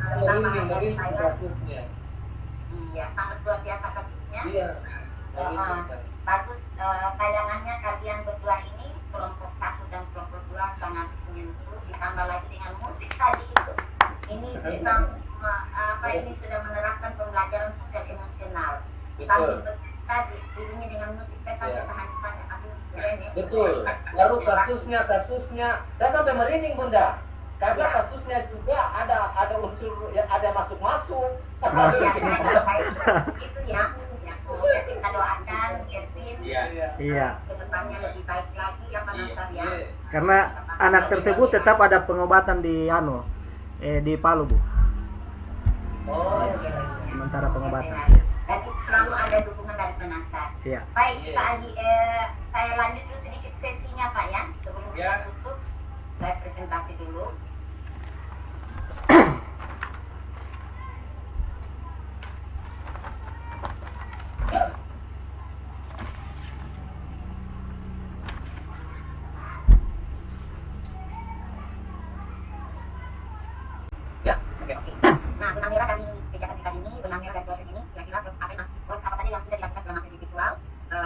Tambahan dari saya. Iya, sangat luar biasa kasusnya. Iya. Bagus tayangannya kalian berdua ini, kelompok 1 dan kelompok 2 sangat menyentuh, ditambah lagi dengan musik tadi itu. Ini bisa ini sudah menerapkan pembelajaran sosial emosional. Sambil bercerita dirinya dengan musik, saya sampai tahan-tahan. Aduh, keren ya. Betul. Baru kasusnya saya sampai merinding Bunda. Karena kasusnya juga ada unsur yang ada masuk Ya, baik. Itu ya. Ya, semoga kita doakan Kevin Iya. kedepannya lebih baik lagi ya Pak Nasar ya. Karena anak tersebut tetap ada pengobatan di di Palu, Bu. Oh, oke. Sementara pengobatan. Dan itu selalu ada dukungan dari penasar. Iya. Baik, kita saya lanjut dulu sedikit sesinya Pak ya. Sebelum kita tutup, saya presentasi dulu. Nah, benang merah dari kegiatan kita ini, benang merah dari proses ini, kira-kira proses apa saja yang sudah dilakukan selama sesi virtual,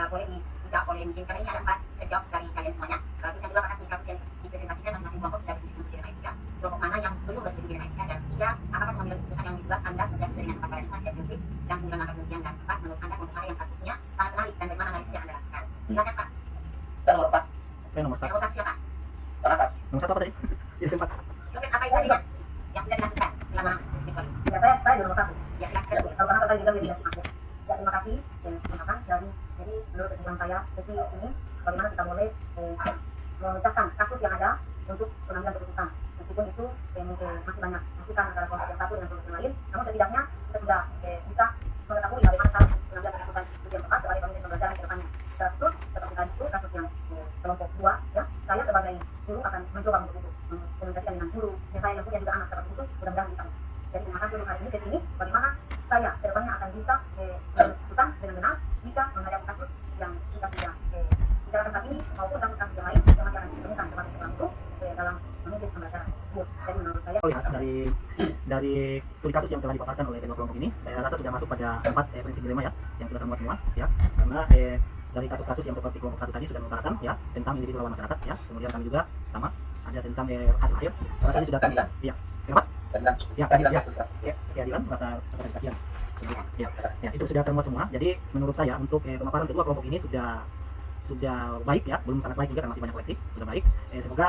boleh dijawab oleh mungkin karena ini ada 4 saya jawab dari kalian semuanya. Terus yang kedua, apakah kasus yang dipresentasikan masing-masing kelompok sudah berdiskusi dengan etika, kelompok mana yang belum berdiskusi dengan etika, dan 3, apakah pengambilan keputusan yang dibuat Anda sudah sesuai dengan 4 paradigma inklusif, dan 9 langkah kemudian, dan 4, menurut Anda kelompok mana yang kasusnya sangat menarik dan bagaimana analisis yang Anda lakukan. Silakan Pak. Nomor 4. Saya nomor Yang 1. satu siapa? Nomor 1 apa tadi? Jadi sempat. Proses apa saja yang sudah dilakukan selama sesi virtual ini? Ya, saya di nomor 1. Ya, silakan. Kalau kenapa tadi juga tidak aku. Ya, terima kasih. Terima kasih. Jadi menurut kesimpulan saya, sesi ini bagaimana kita boleh memecahkan kasus yang ada untuk pengambilan keputusan. Meskipun itu mungkin masih banyak masukan antara kelompok yang satu dengan kelompok yang lain, namun setidaknya kita sudah bisa mengetahui bagaimana cara pengambilan keputusan itu yang tepat sebagai pemimpin pembelajaran ke depannya. Terus seperti tadi itu kasus yang kelompok 2, ya, saya sebagai guru akan mencoba untuk itu komunikasikan dengan guru yang saya yang punya juga anak seperti itu, mudah-mudahan bisa. Jadi terima kasih untuk hari ini ke sini, bagaimana saya ke depannya akan bisa menentukan dengan benar jika menghadapi kasus yang kita sudah bicarakan saat ini maupun kasus-kasus yang lain yang masih akan ditemukan termasuk seorang itu dalam memimpin pembelajaran. Jadi menurut saya Lihat dari studi kasus yang telah dipaparkan oleh kedua kelompok ini, saya rasa sudah masuk pada 4 prinsip dilema ya, yang sudah termuat semua ya. Karena dari kasus-kasus yang seperti kelompok 1 tadi sudah mengutarakan ya tentang individu lawan masyarakat ya. Kemudian kami juga sama ada tentang hasil akhir. Saya rasa ini sudah Keadilan. Iya. Kenapa? Keadilan kasus. Keadilan masa kasihan. Ya, itu sudah termuat semua. Jadi menurut saya untuk pemaparan kedua kelompok ini sudah baik ya, belum sangat baik juga karena masih banyak koreksi, sudah baik. Semoga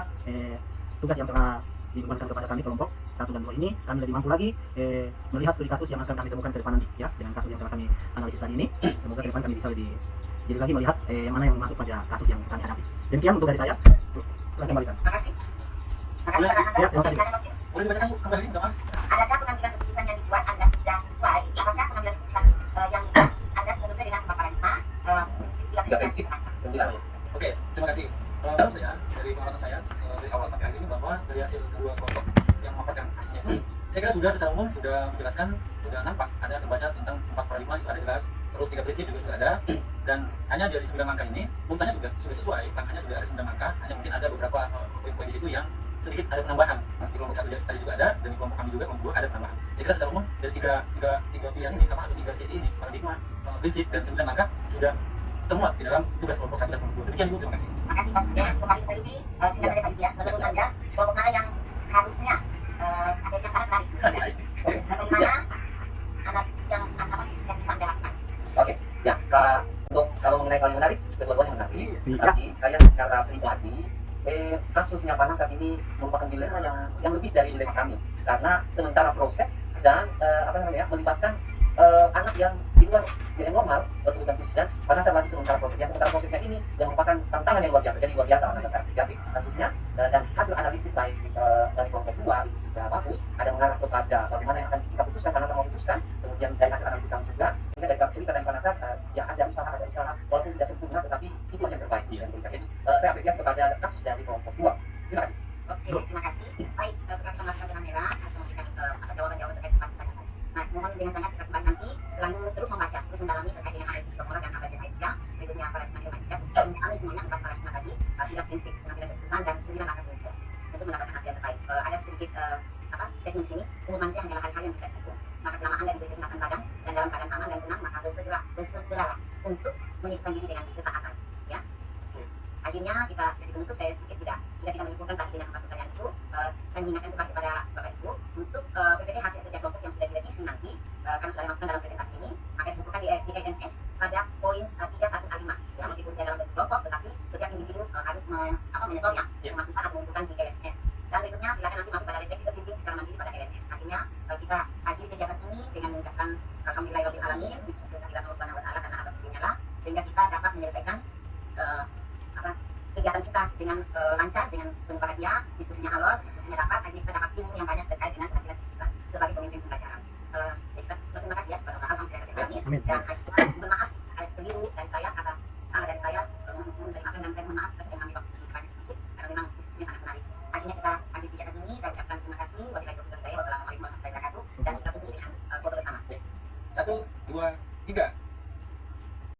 tugas yang telah dibebankan kepada kami kelompok 1 dan 2 ini kami lebih mampu lagi melihat studi kasus yang akan kami temukan ke depan nanti ya, dengan kasus yang telah kami analisis tadi ini. Semoga ke depan kami bisa lebih jadi lagi melihat yang mana yang masuk pada kasus yang kami hadapi. Demikian untuk dari saya. Silakan kembalikan. Terima kasih. Terima kasih Pak Nasar. Ya, terima kasih. Silakan Mas Kim. Boleh dibacakan Bu kembali minta maaf. Adakah pengambilan keputusan yang dibuat Anda sudah sesuai? Apakah pengambilan keputusan yang dibuat Anda sudah sesuai dengan paradigma prinsip 3 prinsip? Oke, terima kasih. Menurut saya, dari pengamatan saya dari awal sampai akhir ini bahwa dari hasil kedua kelompok yang memaparkan hasilnya itu, saya kira sudah secara umum sudah menjelaskan, sudah nampak ada terbaca tentang 4 paradigma itu ada jelas, terus 3 prinsip juga sudah ada, dan hanya dari 9 langkah ini, urutannya sudah sesuai, angkanya sudah ada 9 langkah, hanya mungkin ada beberapa poin-poin di situ yang sedikit ada penambahan. Di kelompok 1 tadi juga ada, dan di kelompok kami juga kelompok 2 ada penambahan. Saya kira secara umum dari tiga pilihan ini, atau 3 sisi ini, paradigma, prinsip dan 9 langkah sudah termuat di dalam tugas kelompok 1 dan kelompok 2. Demikian Ibu, terima kasih. Terima kasih Pak Sudir. Kembali ke Yubi, singkat saja Pak Yubi ya. Menurut Anda, kelompok mana yang harusnya ada yang sangat menarik? Dan bagaimana analisis yang bisa Anda lakukan? Oke, ya kalau mengenai hal yang menarik, kedua-duanya menarik. Iya. Tapi saya secara pribadi, kasusnya Pak Nasar ini merupakan dilema yang lebih dari dilema kami, karena sementara proses dan melibatkan anak yang di luar yang normal, berkebutuhan khusus, dan Pak Nasar lagi sementara prosesnya ini yang merupakan tantangan yang luar biasa. Jadi luar biasa Pak Nasar jadi kasusnya, dan hasil analisis baik dari kelompok 2 itu sudah bagus, ada mengarah kepada bagaimana yang akan kita putuskan, Pak Nasar mau putuskan, kemudian dari hasil analisis kami juga, sehingga dari cerita dari Pak Nasar ya ada usaha walaupun tidak sempurna, tetapi itu yang terbaik yang kita. Jadi saya apresiasi kepada kasus dari kelompok 2. Terima kasih. Oke, terima kasih. Baik, sekarang kita masuk dengan merah, harus memberikan jawaban-jawaban terkait pertanyaan. Nah, mohon dengan sangat kita kembali nanti selalu terus membaca, terus mendalami terkait dengan analisis formula dan apa yang etika, berikutnya paradigma etika, kami semuanya 4 paradigma tadi, 3 prinsip pengambilan keputusan dan 9 langkah kemudian untuk mendapatkan hasil yang terbaik. Ada sedikit statement di sini, umum manusia hanyalah hal-hal yang bisa dihukum. Maka selama Anda diberi kesempatan badan dan dalam keadaan aman dan tenang, maka bersegeralah untuk menyibukkan diri dengan ketaatan. Ya. Akhirnya kita sesi penutup, saya sedikit sudah kita menyimpulkan tadi dengan 4 pertanyaan itu. Saya mengingatkan kembali kepada Bapak Ibu untuk PPT hasil kerja kelompok yang sudah direvisi nanti, karena sudah dimasukkan dalam presentasi ini, akan dibukukan di ENS pada poin 315. Ya, meskipun tidak dalam bentuk kelompok, tetapi setiap individu harus menyetornya, memasukkan atau mengumpulkan di ENS. Dan berikutnya silakan nanti masuk pada refleksi terpimpin secara mandiri pada ENS. Akhirnya kita akhir kegiatan ini dengan mengucapkan alhamdulillahirabbil alamin, kehadirat Allah Subhanahu wa taala karena atas izinnya lah sehingga kita dapat menyelesaikan kegiatan kita dengan lancar, dengan penuh bahagia, diskusinya alot, diskusinya dapat, akhirnya kita dapat ilmu yang banyak terkait dengan pengadilan keputusan sebagai pemimpin pembelajaran. Kita berterima kasih ya kepada Allah alhamdulillah dan akhirnya mohon maaf keliru dari saya, kata salah dari saya, mohon saya maafkan dan saya mohon maaf atas yang kami waktu banyak sedikit karena memang diskusinya sangat menarik. Akhirnya kita akhir kegiatan ini, saya ucapkan terima kasih. Wassalamualaikum warahmatullahi wabarakatuh dan kita tunggu dengan foto bersama. 1, 2, 3.